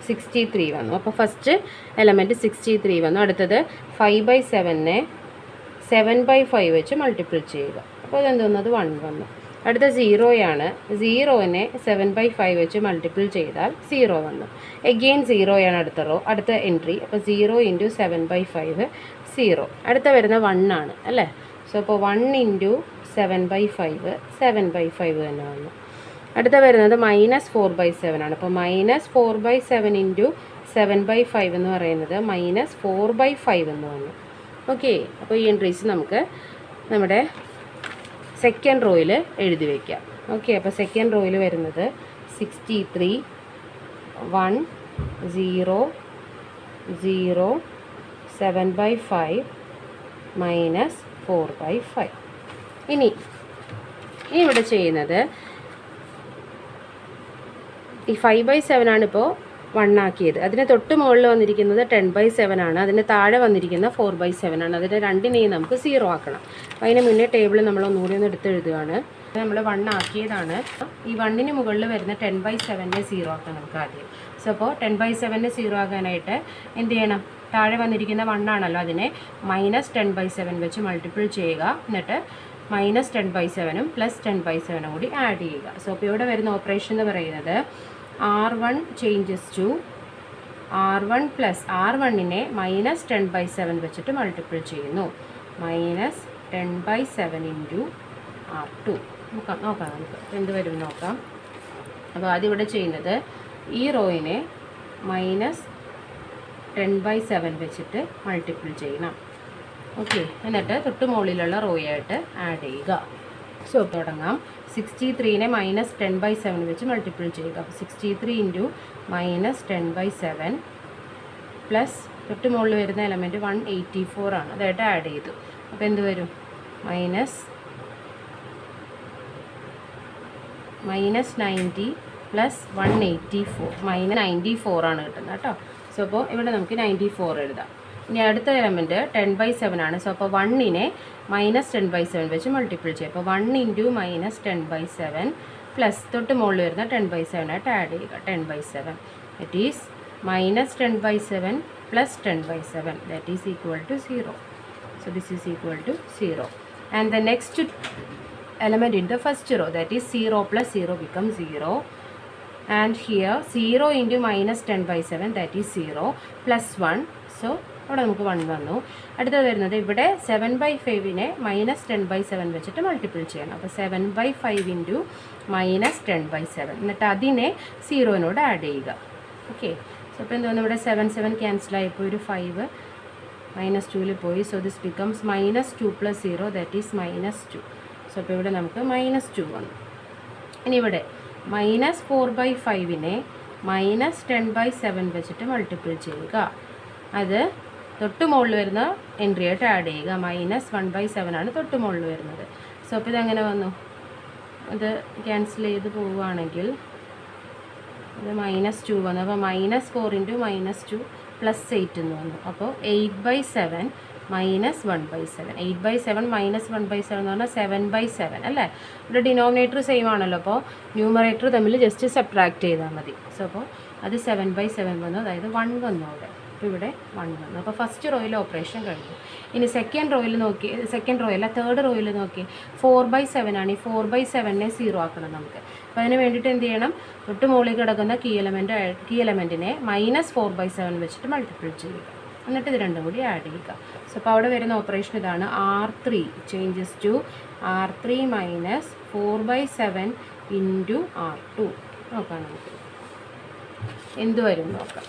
63 വന്നു. അപ്പോൾ ഫസ്റ്റ് എലമെൻറ്റ് 63 വന്നു. അടുത്തത് 5/7നെ 7/5 വെച്ച് മൾട്ടിപ്പിൾ ചെയ്യുക. അപ്പോൾ അതെന്ത് വന്നത്? 1 വന്നു. അടുത്ത 0യാണ്. 0നെ 7/5 വെച്ച് മൾട്ടിപ്പിൾ ചെയ്താൽ 0 വന്നു. എഗെയിൻ 0യാണ് അടുത്ത റോ, അടുത്ത എൻട്രി. അപ്പോൾ 0 ഇൻറ്റു 7/5 0. അടുത്ത വരുന്ന 1 ആണ് അല്ലേ. സോ അപ്പോൾ 1 ഇൻറ്റു 7/5 7/5 തന്നെ വന്നു. അടുത്ത വരുന്നത് -4/7 ആണ്. അപ്പോൾ -4/7 ഇൻറ്റു 7/5 എന്ന് പറയുന്നത് -4/5 എന്ന് വന്നു. ഓക്കെ, അപ്പോൾ ഈ എൻട്രീസ് നമുക്ക് നമ്മുടെ സെക്കൻഡ് റോയിൽ എഴുതി വയ്ക്കാം. ഓക്കെ, അപ്പോൾ സെക്കൻഡ് റോയിൽ വരുന്നത് 63 1 0 0 7/5 -4/5. ഇനി ഇവിടെ ചെയ്യുന്നത് ഈ 5/7 ആണ് ഇപ്പോൾ 1 ആക്കിയത്. അതിന് തൊട്ട് മുകളിൽ വന്നിരിക്കുന്നത് 10/7 ആണ്, അതിന് താഴെ വന്നിരിക്കുന്ന 4/7 ആണ്. അതിന് രണ്ടിനെയും നമുക്ക് 0 ആക്കണം. അപ്പോൾ അതിന് മുന്നേ ടേബിൾ നമ്മൾ ഒന്നുകൂടി ഒന്ന് എടുത്ത് എഴുതുകയാണ്. നമ്മൾ 1 ആക്കിയതാണ്. ഈ 1ന് മുകളിൽ വരുന്ന 10/7നെ 0 ആക്കാം നമുക്ക് ആദ്യം. സോ അപ്പോൾ 10/7നെ 0 ആക്കാനായിട്ട് എന്ത് ചെയ്യണം? താഴെ വന്നിരിക്കുന്ന 1 ആണല്ലോ, അതിനെ -10/7 വെച്ച് മൾട്ടിപ്പിൾ ചെയ്യുക. എന്നിട്ട് -10/7 +10/7 കൂടി ആഡ് ചെയ്യുക. സോ അപ്പോൾ ഇവിടെ വരുന്ന ഓപ്പറേഷൻ എന്ന് പറയുന്നത് R1 changes to R1 plus R1നെ -10/7 വെച്ചിട്ട് മൾട്ടിപ്പിൾ ചെയ്യുന്നു. -10/7 ഇൻറ്റു R2 നോക്കാം നമുക്ക് എന്ത് വരും നോക്കാം. അപ്പോൾ ആദ്യം ഇവിടെ ചെയ്യുന്നത് ഈ റോയിനെ -10/7 വെച്ചിട്ട് മൾട്ടിപ്പിൾ ചെയ്യണം. ഓക്കെ, എന്നിട്ട് തൊട്ട് മുകളിലുള്ള റോയായിട്ട് ആഡ് ചെയ്യുക. സോ തുടങ്ങാം. 63നെ -10/7 വെച്ച് മൾട്ടിപ്പിൾ ചെയ്യുക. അപ്പോൾ 63 ഇൻറ്റു -10/7 പ്ലസ് തൊട്ട് മുകളിൽ വരുന്ന എലമെൻറ്റ് 184 ആണ്, അതായിട്ട് ആഡ് ചെയ്തു. അപ്പോൾ എന്ത് വരും? -90 പ്ലസ് 184 മൈനസ് 94 ആണ് കിട്ടുന്നത് കേട്ടോ. സോ അപ്പോൾ ഇവിടെ നമുക്ക് 94 എഴുതാം. ഇനി അടുത്ത എലമെൻറ്റ് 10/7 ആണ്. സോ അപ്പോൾ 1നെ -10/7 വെച്ച് മൾട്ടിപ്പിൾ ചെയ്യും. അപ്പോൾ 1 ഇൻറ്റു -10/7 പ്ലസ് തൊട്ട് മുകളിൽ വരുന്ന 10/7 ആയിട്ട് ആഡ് ചെയ്യുക. 10/7 that is -10/7 plus 10/7 that is equal to 0. So this is equal to 0. And the next element in the first row, that is 0 plus 0 becomes 0. And here 0 into -10/7 that is 0 plus 1. So ഇവിടെ നമുക്ക് 1 വന്നു. അടുത്തത് വരുന്നത് ഇവിടെ 7/5നെ -10/7 വെച്ചിട്ട് multiple ചെയ്യണം. അപ്പോൾ 7/5 into -10/7 എന്നിട്ട് അതിനെ 0നോട് ആഡ് ചെയ്യുക. ഓക്കെ. സോ അപ്പോൾ എന്താണ് ഇവിടെ 7 ക്യാൻസലായിപ്പോൾ ഒരു 5 -2ൽ പോയി. So this becomes -2 + 0 that is -2. So അപ്പോൾ ഇവിടെ നമുക്ക് -2 വന്നു. ഇനി ഇവിടെ -4/5നെ -10/7 വെച്ചിട്ട് മൾട്ടിപ്പിൾ ചെയ്യുക. അത് തൊട്ട് മുകളിൽ വരുന്ന എൻട്രി ആയിട്ട് ആഡ് ചെയ്യുക. -1/7 ആണ് തൊട്ട് മുകളിൽ വരുന്നത്. സോ അപ്പോൾ ഇതെങ്ങനെ വന്നു? അത് ക്യാൻസൽ ചെയ്ത് പോവുകയാണെങ്കിൽ ഇത് -2 വന്നു. അപ്പോൾ -4 ഇൻറ്റു -2 പ്ലസ് 8 എന്ന് വന്നു. അപ്പോൾ 8/7 -1/7. 8/7 -1/7 എന്ന് പറഞ്ഞാൽ 7/7 അല്ലേ? ഇവിടെ ഡിനോമിനേറ്റർ സെയിം ആണല്ലോ. അപ്പോൾ ന്യൂമറേറ്റർ തമ്മിൽ ജസ്റ്റ് സബ്ട്രാക്ട് ചെയ്താൽ മതി. സോ അപ്പോൾ അത് 7/7 വന്നു. അതായത് 1 വന്നു അവിടെ. അപ്പോൾ ഇവിടെ 1 വന്നു. അപ്പോൾ ഫസ്റ്റ് റോയിൽ ഓപ്പറേഷൻ കഴിഞ്ഞു. ഇനി സെക്കൻഡ് റോയിൽ നോക്കി, സെക്കൻഡ് റോയിൽ തേർഡ് റോയിൽ നോക്കി 4/7 ആണ്. ഈ 4/7നെ 0 ആക്കണം നമുക്ക്. അപ്പോൾ അതിന് വേണ്ടിയിട്ട് എന്ത് ചെയ്യണം? തൊട്ട് മുകളിൽ കിടക്കുന്ന കീ എലമെൻറ്റിനെ -4/7 വെച്ചിട്ട് മൾട്ടിപ്പിൾ ചെയ്യുക. എന്നിട്ട് ഇത് രണ്ടും കൂടി ആഡ് ചെയ്യുക. സോ അപ്പോൾ അവിടെ വരുന്ന ഓപ്പറേഷൻ ഇതാണ്. R3 changes to R3 - 4/7 into R2. നോക്കാം നമുക്ക് എന്ത് വരും നോക്കാം.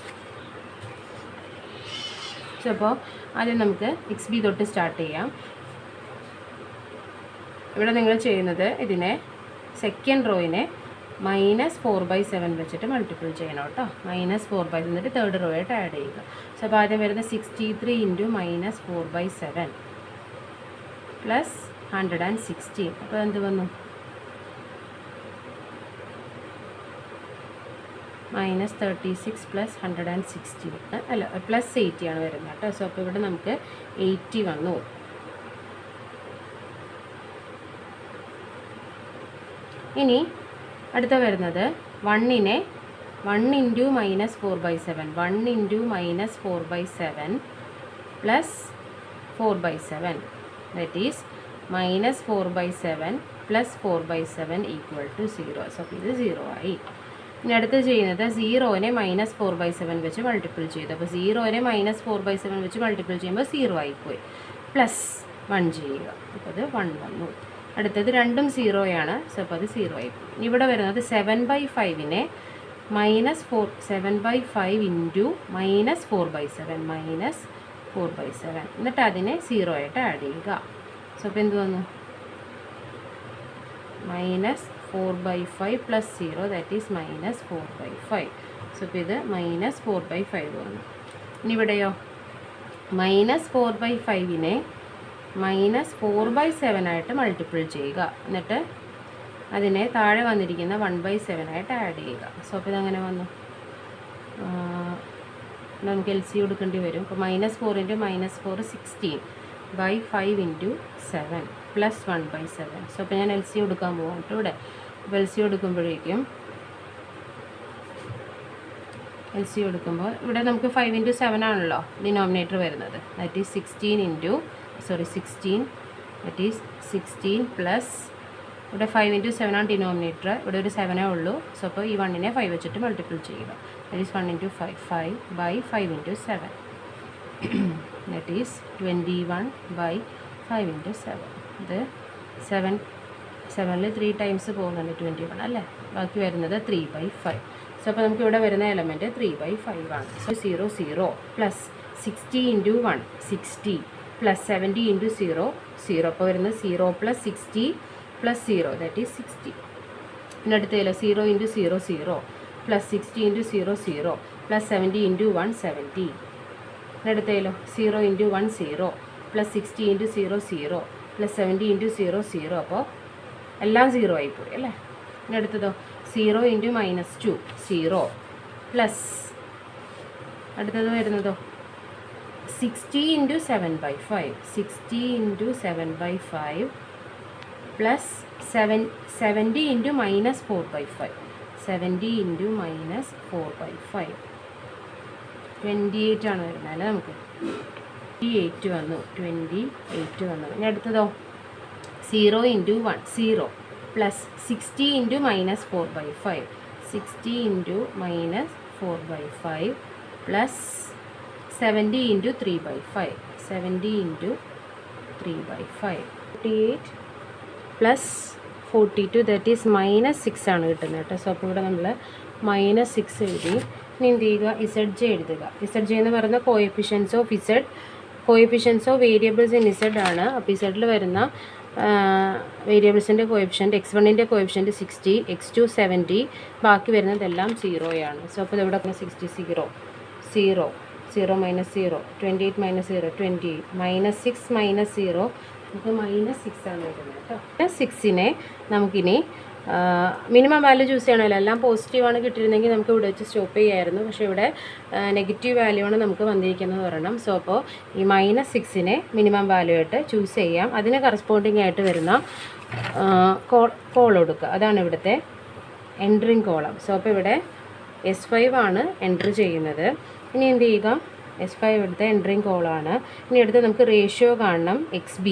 സോ അപ്പോൾ ആദ്യം നമുക്ക് XB തൊട്ട് സ്റ്റാർട്ട് ചെയ്യാം. ഇവിടെ നിങ്ങൾ ചെയ്യുന്നത് ഇതിനെ സെക്കൻഡ് റോയിനെ -4/7 വെച്ചിട്ട് മൾട്ടിപ്പിൾ ചെയ്യണം കേട്ടോ. -4/7 എന്നിട്ട് തേർഡ് റോ ആയിട്ട് ആഡ് ചെയ്യുക. സോ അപ്പോൾ ആദ്യം വരുന്നത് 63 ഇൻറ്റു -4/7 പ്ലസ് 116. അപ്പോൾ എന്ത് വന്നു? -36 പ്ലസ് 116 അല്ല പ്ലസ് 80 ആണ് വരുന്നത് കേട്ടോ. സോ അപ്പോൾ ഇവിടെ നമുക്ക് 80 വന്നു. ഇനി അടുത്ത വരുന്നത് 1നെ 1 into -4/7 1 into -4/7 plus 4/7 that is -4/7 plus 4/7 equal to 0. So ഇത് 0 ആയി. ഇനി അടുത്ത് ചെയ്യുന്നത് 0നെ -4/7 വെച്ച് മൾട്ടിപ്പിൾ ചെയ്തു. അപ്പോൾ 0നെ -4/7 വെച്ച് മൾട്ടിപ്പിൾ ചെയ്യുമ്പോൾ 0 ആയിപ്പോയി. പ്ലസ് 1 ചെയ്യുക. അപ്പോൾ അത് 1 വന്നു. അടുത്തത് രണ്ടും 0യാണ്. സോ അപ്പോൾ അത് 0 ആയിപ്പോയി. ഇവിടെ വരുന്നത് 7/5നെ -7/5 ഇൻറ്റു -4/7 -4/7 എന്നിട്ട് അതിനെ 0 ആയിട്ട് ആഡ് ചെയ്യുക. സോ അപ്പോൾ എന്ത് വന്നു? -4/5 പ്ലസ് 0 ദാറ്റ് ഈസ് -4/5. സോ അപ്പോൾ ഇത് -4/5 വന്നു. ഇനി ഇവിടെയോ -4/5നെ -4/7 ആയിട്ട് മൾട്ടിപ്പിൾ ചെയ്യുക. എന്നിട്ട് അതിനെ താഴെ വന്നിരിക്കുന്ന 1/7 ആയിട്ട് ആഡ് ചെയ്യുക. സോ അപ്പോൾ ഇതങ്ങനെ വന്നു. നമുക്ക് LC കൊടുക്കേണ്ടി വരും. അപ്പോൾ -4 ഇൻറ്റു -4 16/5 ഇൻറ്റു 7 പ്ലസ് 1/7. സോ അപ്പോൾ ഞാൻ LC കൊടുക്കാൻ പോകാം കേട്ടോ ഇവിടെ. അപ്പോൾ LC കൊടുക്കുമ്പോഴേക്കും ഇവിടെ നമുക്ക് 5 ഇൻറ്റു 7 ആണല്ലോ ഡിനോമിനേറ്റർ വരുന്നത്. That is 16 that is 16 plus ഇവിടെ 5 ഇൻറ്റു 7 ആണ് ഡിനോമിനേറ്റർ. ഇവിടെ ഒരു 7 ഉള്ളൂ. സോ അപ്പോൾ ഈ 1നെ 5 വെച്ചിട്ട് മൾട്ടിപ്പിൾ ചെയ്യുക. That is 1 into 5/5 into 7 that is 21/5 into 7. ഇത് 7ൽ 3 ടൈംസ് പോകുന്നുണ്ട് 21 അല്ലേ. ബാക്കി വരുന്നത് 3/5. സോ അപ്പോൾ നമുക്ക് ഇവിടെ വരുന്ന എലമെൻറ്റ് 3/5 ആണ്. So 0 0 plus 60 into 1 60 plus 70 into 0 0. അപ്പോൾ വരുന്നത് 0 പ്ലസ് 60 പ്ലസ് 0 ദാറ്റ് ഈസ് 60. പിന്നെ അടുത്തല്ലോ 0 into 0 0 plus 60 into 0 0 plus 70 into 1 70. പിന്നെ അടുത്തല്ലോ 0 into 1 0 plus 60 into 0 0 plus 70 into 0 0. അപ്പോൾ എല്ലാം 0 ആയിപ്പോയി അല്ലേ. പിന്നെ അടുത്തതോ 0 ഇൻറ്റു -2 0 പ്ലസ് അടുത്തത് വരുന്നതോ 60 into 7/5 60 into 7/5 plus 70 into -4/5 70 into -4/5 28 ആണ് വരുന്നത് അല്ലേ നമുക്ക് 28 വന്നു 28 വന്നു. ഇനി അടുത്തതോ 0 into 1 0 plus 60 into -4/5 60 into -4/5 plus 70 into 3/5 70 into 3/5 48 plus 42 that is -6 ആണ് കിട്ടുന്നത് കേട്ടോ. സോ അപ്പോൾ ഇവിടെ നമ്മൾ -6 എഴുതി. ഇനി എന്ത് ചെയ്യുക, ZJ എഴുതുക. ZJ എന്ന് പറയുന്ന coefficients of variables in Z ആണ്. അപ്പോൾ ഇസഡിൽ വരുന്ന വേരിയബിൾസിൻ്റെ കോഎഫിഷ്യൻറ്റ് x1ൻ്റെ കോഎഫിഷ്യൻറ്റ് 60, x2 70, ബാക്കി വരുന്നതെല്ലാം 0 ആണ്. സോ അപ്പോൾ ഇവിടെ 60 0 0 0 -0 28 -0 28 -6 -0 നമുക്ക് -6 ആണ് വരുന്നത് കേട്ടോ. -6നെ നമുക്കിനി മിനിമം വാല്യൂ ചൂസ് ചെയ്യണമല്ലോ. എല്ലാം പോസിറ്റീവാണ് കിട്ടിയിരുന്നെങ്കിൽ നമുക്ക് ഇവിടെ വെച്ച് സ്റ്റോപ്പ് ചെയ്യാമായിരുന്നു. പക്ഷേ ഇവിടെ നെഗറ്റീവ് വാല്യൂ ആണ് നമുക്ക് വന്നിരിക്കുന്നത് പറയണം. സോ അപ്പോൾ ഈ -6നെ മിനിമം വാല്യൂ ആയിട്ട് ചൂസ് ചെയ്യാം. അതിന് കറസ്പോണ്ടിങ് ആയിട്ട് വരുന്ന കോൾ കൊടുക്കുക. അതാണ് ഇവിടുത്തെ എൻട്രിങ് കോളം. സോ അപ്പോൾ ഇവിടെ S5 ആണ് എൻട്രി ചെയ്യുന്നത്. ഇനി എന്ത് ചെയ്യുക, S5 ഇവിടുത്തെ എൻട്രിങ് കോളാണ്. ഇനി അടുത്ത് നമുക്ക് റേഷ്യോ കാണണം XB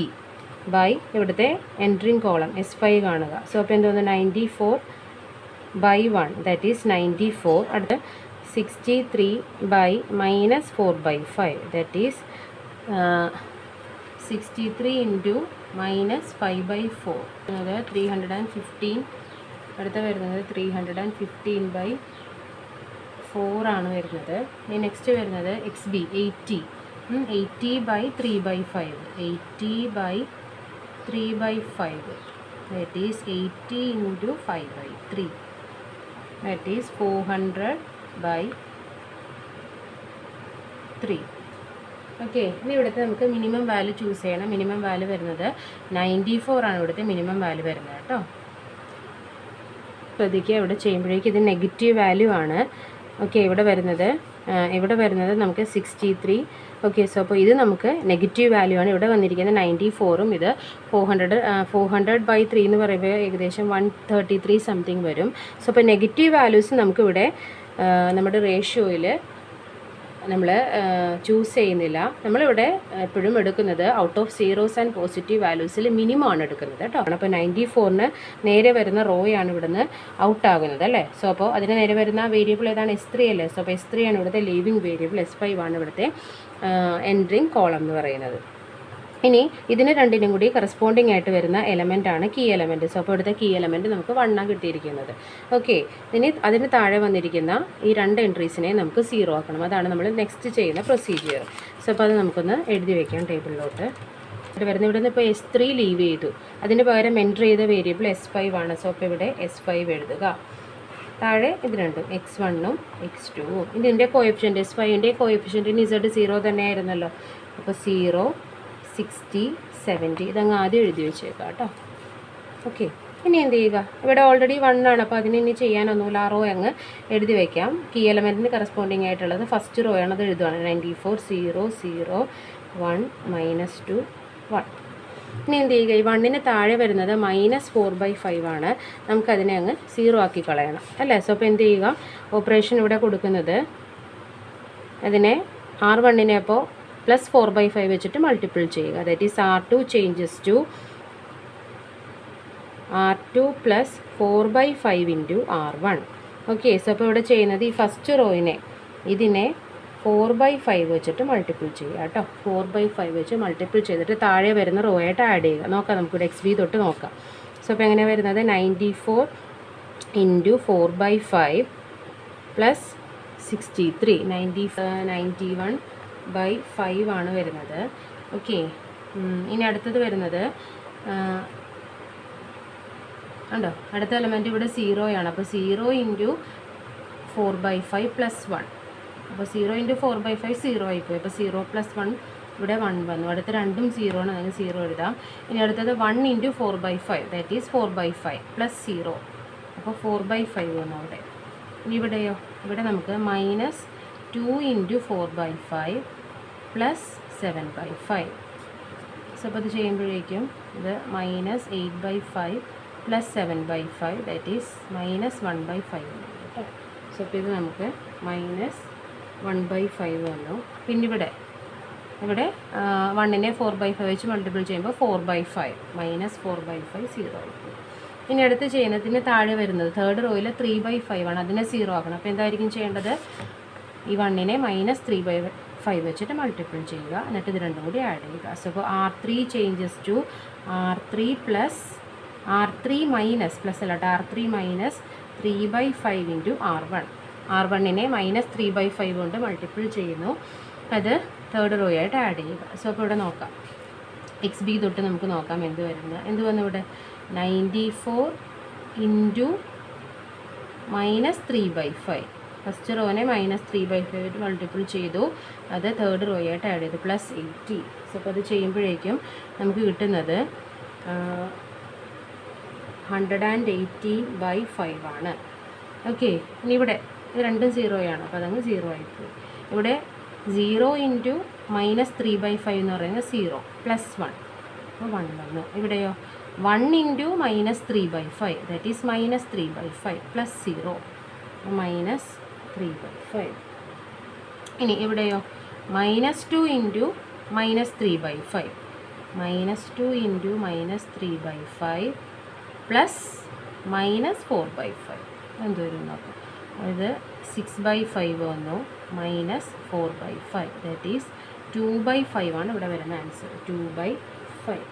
ബൈ ഇവിടുത്തെ എൻട്രിങ് കോളം S5 കാണുക. സോ അപ്പോൾ എന്തോന്ന് 94/1 ദാറ്റ് ഈസ് 94. അടുത്ത് 63 ബൈ -4/5 ദാറ്റ് ഈസ് 63 ഇൻറ്റു -5/4 അത് 315. അടുത്ത വരുന്നത് 315/4 ആണ് വരുന്നത്. ഇനി നെക്സ്റ്റ് വരുന്നത് XB 80 80/3/5 80/3/5 that is 80 into 5/3 that is 400/3. Okay, ഇനി ഇവിടുത്തെ നമുക്ക് മിനിമം വാല്യൂ ചൂസ് ചെയ്യണം. മിനിമം വാല്യൂ വരുന്നത് 94 ആണ് ഇവിടുത്തെ മിനിമം വാല്യൂ വരുന്നത് കേട്ടോ. ശ്രദ്ധിക്കുക, ഇവിടെ ചെയ്യുമ്പോഴേക്കും ഇത് നെഗറ്റീവ് വാല്യൂ ആണ്. ഓക്കെ, ഇവിടെ വരുന്നത് നമുക്ക് 63. ഓക്കെ, സോ അപ്പോൾ ഇത് നമുക്ക് നെഗറ്റീവ് വാല്യൂ ആണ്. ഇവിടെ വന്നിരിക്കുന്നത് 94ഉം ഇത് 400/3 എന്ന് പറയുമ്പോൾ ഏകദേശം 133 സംതിങ് വരും. സോ അപ്പോൾ നെഗറ്റീവ് വാല്യൂസ് നമുക്കിവിടെ നമ്മുടെ റേഷ്യോയിൽ നമ്മൾ ചൂസ് ചെയ്യുന്നില്ല. നമ്മളിവിടെ എപ്പോഴും എടുക്കുന്നത് out of zeros and positive വാല്യൂസിൽ മിനിമം ആണ് എടുക്കുന്നത് കേട്ടോ. അപ്പോൾ 94ന് നേരെ വരുന്ന റോയാണ് ഇവിടുന്ന് ഔട്ടാകുന്നത് അല്ലേ. സോ അപ്പോൾ അതിന് നേരെ വരുന്ന വേരിയബിൾ ഏതാണ്, S3 അല്ലേ. സോ അപ്പോൾ S3 ആണ് ഇവിടുത്തെ ലീവിങ് വേരിയബിൾ, S5 ആണ് ഇവിടുത്തെ എൻട്രിങ് കോളം എന്ന് പറയുന്നത്. ഇനി ഇതിന് രണ്ടിനും കൂടി കറസ്പോണ്ടിങ് ആയിട്ട് വരുന്ന എലമെൻ്റ് ആണ് കീ എലമെൻറ്റ്. സോ അപ്പോൾ ഇവിടുത്തെ കീ എലമെൻറ്റ് നമുക്ക് 1 ആണ് കിട്ടിയിരിക്കുന്നത്. ഓക്കെ, ഇനി അതിന് താഴെ വന്നിരിക്കുന്ന ഈ രണ്ട് എൻട്രീസിനെ നമുക്ക് 0 ആക്കണം. അതാണ് നമ്മൾ നെക്സ്റ്റ് ചെയ്യുന്ന പ്രൊസീജിയർ. സോ അപ്പോൾ അത് നമുക്കൊന്ന് എഴുതി വയ്ക്കാം ടേബിളിലോട്ട്. ഇവിടെ നിന്ന് ഇപ്പോൾ S3 ലീവ് ചെയ്തു, അതിന് പകരം എൻട്രി ചെയ്ത വേരിയബിൾ S5 ആണ്. സോ അപ്പോൾ ഇവിടെ S5 എഴുതുക. താഴെ ഇത് രണ്ടും x1ഉം x2ഉം. ഇതിൻ്റെ കോഎഫിഷ്യൻറ്റ് S5ൻ്റെ കോഎഫിഷ്യൻറ്റിന് Z 0 തന്നെയായിരുന്നല്ലോ. അപ്പോൾ 0 60 70 ഇതങ്ങ് ആദ്യം എഴുതി വെച്ചേക്കാം കേട്ടോ. ഓക്കെ, ഇനി എന്ത് ചെയ്യുക, ഇവിടെ ഓൾറെഡി 1 ആണ്. അപ്പോൾ അതിന് ഇനി ചെയ്യാനൊന്നുമില്ല, ആ റോ അങ്ങ് എഴുതി വയ്ക്കാം. കീ എലമെൻറ്റിന് കറസ്പോണ്ടിങ് ആയിട്ടുള്ളത് ഫസ്റ്റ് റോ ആണ്, അത് എഴുതുകയാണ്. 94 0 0 1 -2 1. ഇനി എന്ത് ചെയ്യുക, ഈ 1ന് താഴെ വരുന്നത് -4/5 ആണ്. നമുക്കതിനെ അങ്ങ് 0 ആക്കി കളയണം അല്ലേ. സോ അപ്പോൾ എന്ത് ചെയ്യുക, ഓപ്പറേഷൻ ഇവിടെ കൊടുക്കുന്നത് അതിനെ R1നെ അപ്പോൾ +4/5 വെച്ചിട്ട് മൾട്ടിപ്പിൾ ചെയ്യുക. That is R2 changes to R2 + 4/5 into R1. Okay, so അപ്പോൾ ഇവിടെ ചെയ്യുന്നത് ഈ ഫസ്റ്റ് റോയിനെ ഇതിനെ 4/5 വെച്ചിട്ട് മൾട്ടിപ്പിൾ ചെയ്യുക കേട്ടോ. 4/5 വെച്ച് മൾട്ടിപ്പിൾ ചെയ്തിട്ട് താഴെ വരുന്ന റോ ആയിട്ട് ആഡ് ചെയ്യുക. നോക്കാം, നമുക്കിവിടെ XB തൊട്ട് നോക്കാം. സോ അപ്പോൾ എങ്ങനെയാണ് വരുന്നത്, 94 ഇൻറ്റു 4/5 + 63 91/5 ആണ് വരുന്നത്. ഓക്കെ, ഇനി അടുത്തത് വരുന്നത് ഉണ്ടോ, അടുത്ത എലമെൻറ്റ് ഇവിടെ 0 ആണ്. അപ്പോൾ 0 ഇൻറ്റു 4/5 + 1. അപ്പോൾ 0 ഇൻറ്റു 4/5 0 ആയിപ്പോയി. അപ്പോൾ 0 + 1 ഇവിടെ 1 വന്നു. അടുത്ത രണ്ടും 0 ആണ്, അതിന് 0 എഴുതാം. ഇനി അടുത്തത് 1 ഇൻറ്റു 4/5 ദാറ്റ് ഈസ് 4/5 + 0 അപ്പോൾ 4/5 വന്നു അവിടെ. ഇനി ഇവിടെയോ, ഇവിടെ നമുക്ക് -2 × 4/5 + 7/5. സോ അപ്പോൾ ഇത് ചെയ്യുമ്പോഴേക്കും ഇത് -8/5 + 7/5 ദാറ്റ് ഈസ് -1/5 കേട്ടോ. സോ അപ്പോൾ ഇത് നമുക്ക് -1/5 വന്നു. പിന്നെ ഇവിടെ 1നെ 4/5 വെച്ച് മൾട്ടിപ്പിൾ ചെയ്യുമ്പോൾ 4/5 -4/5 0. ഇനി അടുത്ത് ചെയ്യുന്നതിന് താഴെ വരുന്നത് തേർഡ് റോയിൽ 3/5 ആണ്, അതിനെ 0 ആക്കണം. അപ്പോൾ എന്തായിരിക്കും ചെയ്യേണ്ടത്, ഈ 1നെ -3/5 വെച്ചിട്ട് മൾട്ടിപ്പിൾ ചെയ്യുക, എന്നിട്ട് ഇത് രണ്ടും കൂടി ആഡ് ചെയ്യുക. സോ അപ്പോൾ R3 changes to R3 -3/5 × R1. R1നെ -3/5 കൊണ്ട് മൾട്ടിപ്പിൾ ചെയ്യുന്നു, അത് തേർഡ് റോ ആയിട്ട് ആഡ് ചെയ്യുക. സോ അപ്പോൾ ഇവിടെ നോക്കാം, XB തൊട്ട് നമുക്ക് നോക്കാം എന്ത് വരുന്നത്. എന്ത് വന്നു ഇവിടെ, 94 × -3/5. ഫസ്റ്റ് റോനെ -3/5 മൾട്ടിപ്പിൾ ചെയ്തു, അത് തേർഡ് റോ ആയിട്ട് ആഡ് ചെയ്തു, +80. സോ അപ്പോൾ അത് ചെയ്യുമ്പോഴേക്കും നമുക്ക് കിട്ടുന്നത് 180/5 ആണ്. ഓക്കെ. ഇനി ഇവിടെ ഇത് രണ്ടും 0 ആണ്, അപ്പോൾ അതങ്ങ് 0 ആയിപ്പോയി. ഇവിടെ 0 × -3/5 എന്ന് പറയുന്നത് 0 +1, അപ്പോൾ 1 വന്നു. ഇവിടെയോ 1 × -3/5 ദാറ്റ് ഈസ് -3/5 + 0 -3/5. ഇനി ഇവിടെയോ -2 × -3/5 -2 × -3/5 + -4/5 എന്തോരും നോക്കാം. ഇത് 6/5 വന്നു, -4/5 ദാറ്റ് ഈസ് 2/5 ആണ് ഇവിടെ വരുന്ന ആൻസർ, 2/5.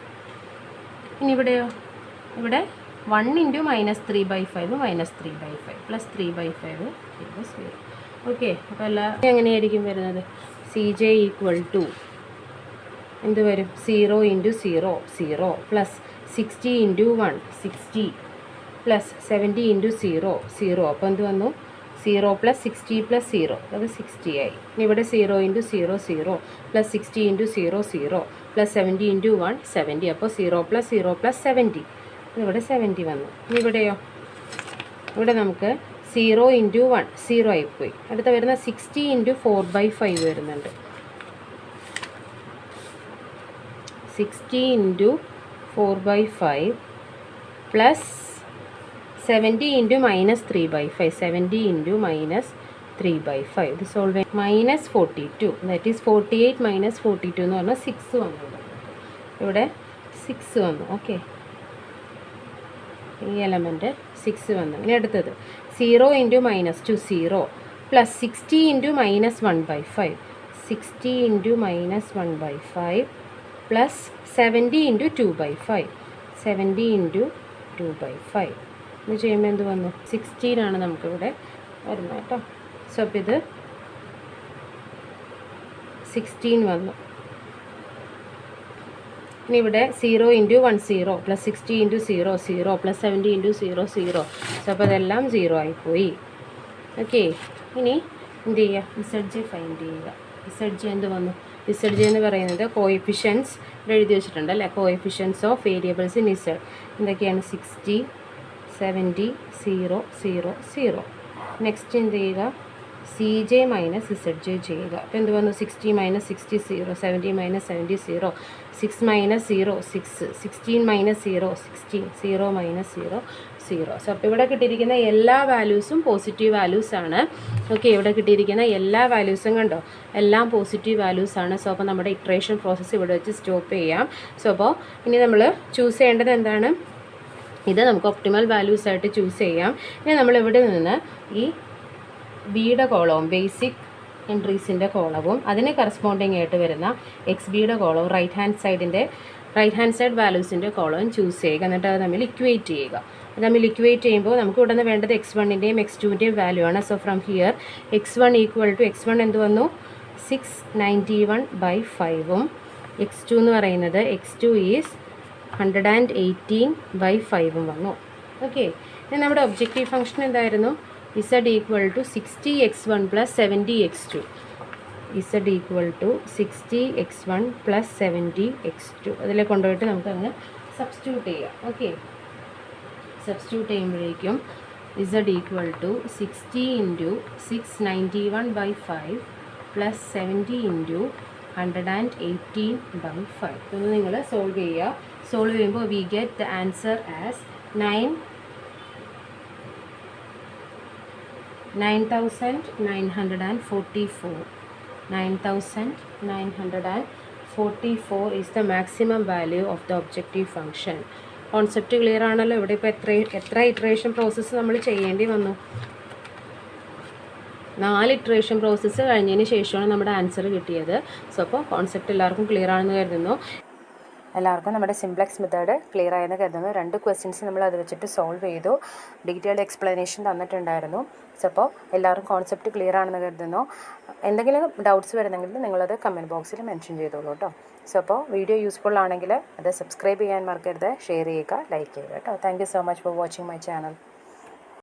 ഇനി ഇവിടെയോ, ഇവിടെ 1 × -3/5 -3/5 + 3/5 = 0. ഓക്കെ. അപ്പോൾ എല്ലാം എങ്ങനെയായിരിക്കും വരുന്നത്, CJ = എന്ത് വരും, 0 × 0 0 + 60 × 1 60 + 70 × 0 0. അപ്പോൾ എന്ത് വന്നു, 0 + 60 + 0 അത് 60 ആയി. ഇനി ഇവിടെ 0 × 0 0 + 60 × 0 0 + 70 × 1 70. അപ്പോൾ 0 + 0 + 70, ഇവിടെ 70 വന്നു. ഇനി ഇവിടെയോ, ഇവിടെ നമുക്ക് 0 × 1 0 ആയിപ്പോയി. അടുത്ത വരുന്ന 60 × 4/5 വരുന്നുണ്ട്, 60 × 4/5 + 70 × -3/5 70 × -3/5 ഇത് സോൾവ് ചെയ്യാം. -42 ദാറ്റ് ഈസ് 48 - 42 എന്ന് പറഞ്ഞാൽ 6 വന്നു. ഇവിടെ 6 വന്നു. ഓക്കെ, ഈ എലമെൻറ്റ് 6 വന്നു. ഇനി അടുത്തത് 0 × -2 0 + 60 × -1/5 60 × -1/5 + 70 × 2/5 70 × 2/5. ഇത് ചെയ്യുമ്പോൾ എന്ത് വന്നു, 16 ആണ് നമുക്കിവിടെ വരുന്നത് കേട്ടോ. സോ അപ്പോൾ ഇത് 16 വന്നു. ഇനി ഇവിടെ 0 × 1 0 + 60 × 0 0 + 70 × 0 0. സോ അപ്പോൾ അതെല്ലാം 0 ആയിപ്പോയി. ഓക്കെ. ഇനി എന്ത് ചെയ്യുക, ZJ ഫൈൻഡ് ചെയ്യുക. ZJ എന്ത് വന്നു, ZJ എന്ന് പറയുന്നത് കോഎഫിഷ്യൻസ് എഴുതി വെച്ചിട്ടുണ്ട് അല്ലേ, coefficients of variables in Z എന്തൊക്കെയാണ്, 60 70 0 0 0. നെക്സ്റ്റ് എന്ത് ചെയ്യുക, CJ - ZJ ചെയ്യുക. അപ്പോൾ എന്ത് വന്നു, 60 - 60 0 70 - 70 0 6 - 0 6 16 - 0 16 0 - 0 0. സോ അപ്പോൾ ഇവിടെ കിട്ടിയിരിക്കുന്ന എല്ലാ വാല്യൂസും പോസിറ്റീവ് വാല്യൂസ് ആണ്. ഓക്കെ, ഇവിടെ കിട്ടിയിരിക്കുന്ന എല്ലാ വാല്യൂസും കണ്ടോ, എല്ലാം പോസിറ്റീവ് വാല്യൂസ് ആണ്. സോ അപ്പോൾ നമ്മുടെ ഇറ്ററേഷൻ പ്രോസസ്സ് ഇവിടെ വെച്ച് സ്റ്റോപ്പ് ചെയ്യാം. സോ അപ്പോൾ ഇനി നമ്മൾ ചൂസ് ചെയ്യേണ്ടത് എന്താണ്, ഇത് നമുക്ക് ഒപ്റ്റിമൽ വാല്യൂസ് ആയിട്ട് ചൂസ് ചെയ്യാം. ഇനി നമ്മൾ ഇവിടെ നിന്ന് ഈ ബിയുടെ കോളവും ബേസിക് എൻട്രീസിൻ്റെ കോളവും അതിന് കറസ്പോണ്ടിങ് ആയിട്ട് വരുന്ന XBയുടെ കോളവും റൈറ്റ് ഹാൻഡ് സൈഡ് വാല്യൂസിൻ്റെ കോളവും ചൂസ് ചെയ്യുക. എന്നിട്ട് അത് തമ്മിൽ ഇക്വേറ്റ് ചെയ്യുക. അത് തമ്മിൽ ഇക്വേറ്റ് ചെയ്യുമ്പോൾ നമുക്ക് ഇവിടെ നിന്ന് വേണ്ടത് x1ൻ്റെയും x2ൻ്റെയും വാല്യൂ ആണ്. So from here x1 = x1 എന്ത് വന്നു, 691/5 x2 എന്ന് പറയുന്നത് x2 ഈസ് 118/5 വന്നു. ഓക്കെ. ഇനി നമ്മുടെ ഒബ്ജക്റ്റീവ് ഫംഗ്ഷൻ എന്തായിരുന്നു, Z = 60x1 + 70x2 Z = 60x1 + 70x2 അതിൽ കൊണ്ടുപോയിട്ട് നമുക്ക് അങ്ങ് സബ്സ്റ്റിറ്റ്യൂട്ട് ചെയ്യാം. ഓക്കെ, സബ്സ്റ്റിറ്റ്യൂട്ട് ചെയ്യുമ്പോഴേക്കും Z equal to 60 into 691 by 5 plus 70 into 118 by 5. ഇതൊന്ന് നിങ്ങൾ സോൾവ് ചെയ്യുക. സോൾവ് ചെയ്യുമ്പോൾ we get the answer as 9,944. 9,944 is the maximum value of the objective function. Concept clear ആണല്ലോ. ഇവിടെ ഇപ്പോൾ എത്ര ഇറ്ററേഷൻ പ്രോസസ്സ് നമ്മൾ ചെയ്യേണ്ടി വന്നു? 4 ഇറ്ററേഷൻ പ്രോസസ്സ് കഴിഞ്ഞതിന് ശേഷമാണ് നമ്മുടെ ആൻസർ കിട്ടിയത്. സോ അപ്പോൾ കോൺസെപ്റ്റ് എല്ലാവർക്കും ക്ലിയർ ആണെന്ന് കരുതുന്നു. എല്ലാവർക്കും നമ്മുടെ സിംപ്ലക്സ് മെത്തേഡ് ക്ലിയർ ആയെന്ന് കരുതുന്നു. 2 ക്വസ്റ്റ്യൻസ് നമ്മൾ അത് വെച്ചിട്ട് സോൾവ് ചെയ്തു. ഡീറ്റെയിൽഡ് എക്സ്പ്ലനേഷൻ തന്നിട്ടുണ്ടായിരുന്നു. സോ അപ്പോൾ എല്ലാവർക്കും കോൺസെപ്റ്റ് ക്ലിയർ ആണെന്ന് കരുതുന്നു. എന്തെങ്കിലും ഡൗട്ട്സ് വരുന്നെങ്കിൽ നിങ്ങളത് കമൻറ്റ് ബോക്സിൽ മെൻഷൻ ചെയ്തോളൂ കേട്ടോ. സോ അപ്പോൾ വീഡിയോ യൂസ്ഫുൾ ആണെങ്കിൽ അത് സബ്സ്ക്രൈബ് ചെയ്യാൻ മറക്കരുത്, ഷെയർ ചെയ്യുക, ലൈക്ക് ചെയ്യുക കേട്ടോ. Thank you so much for watching my channel.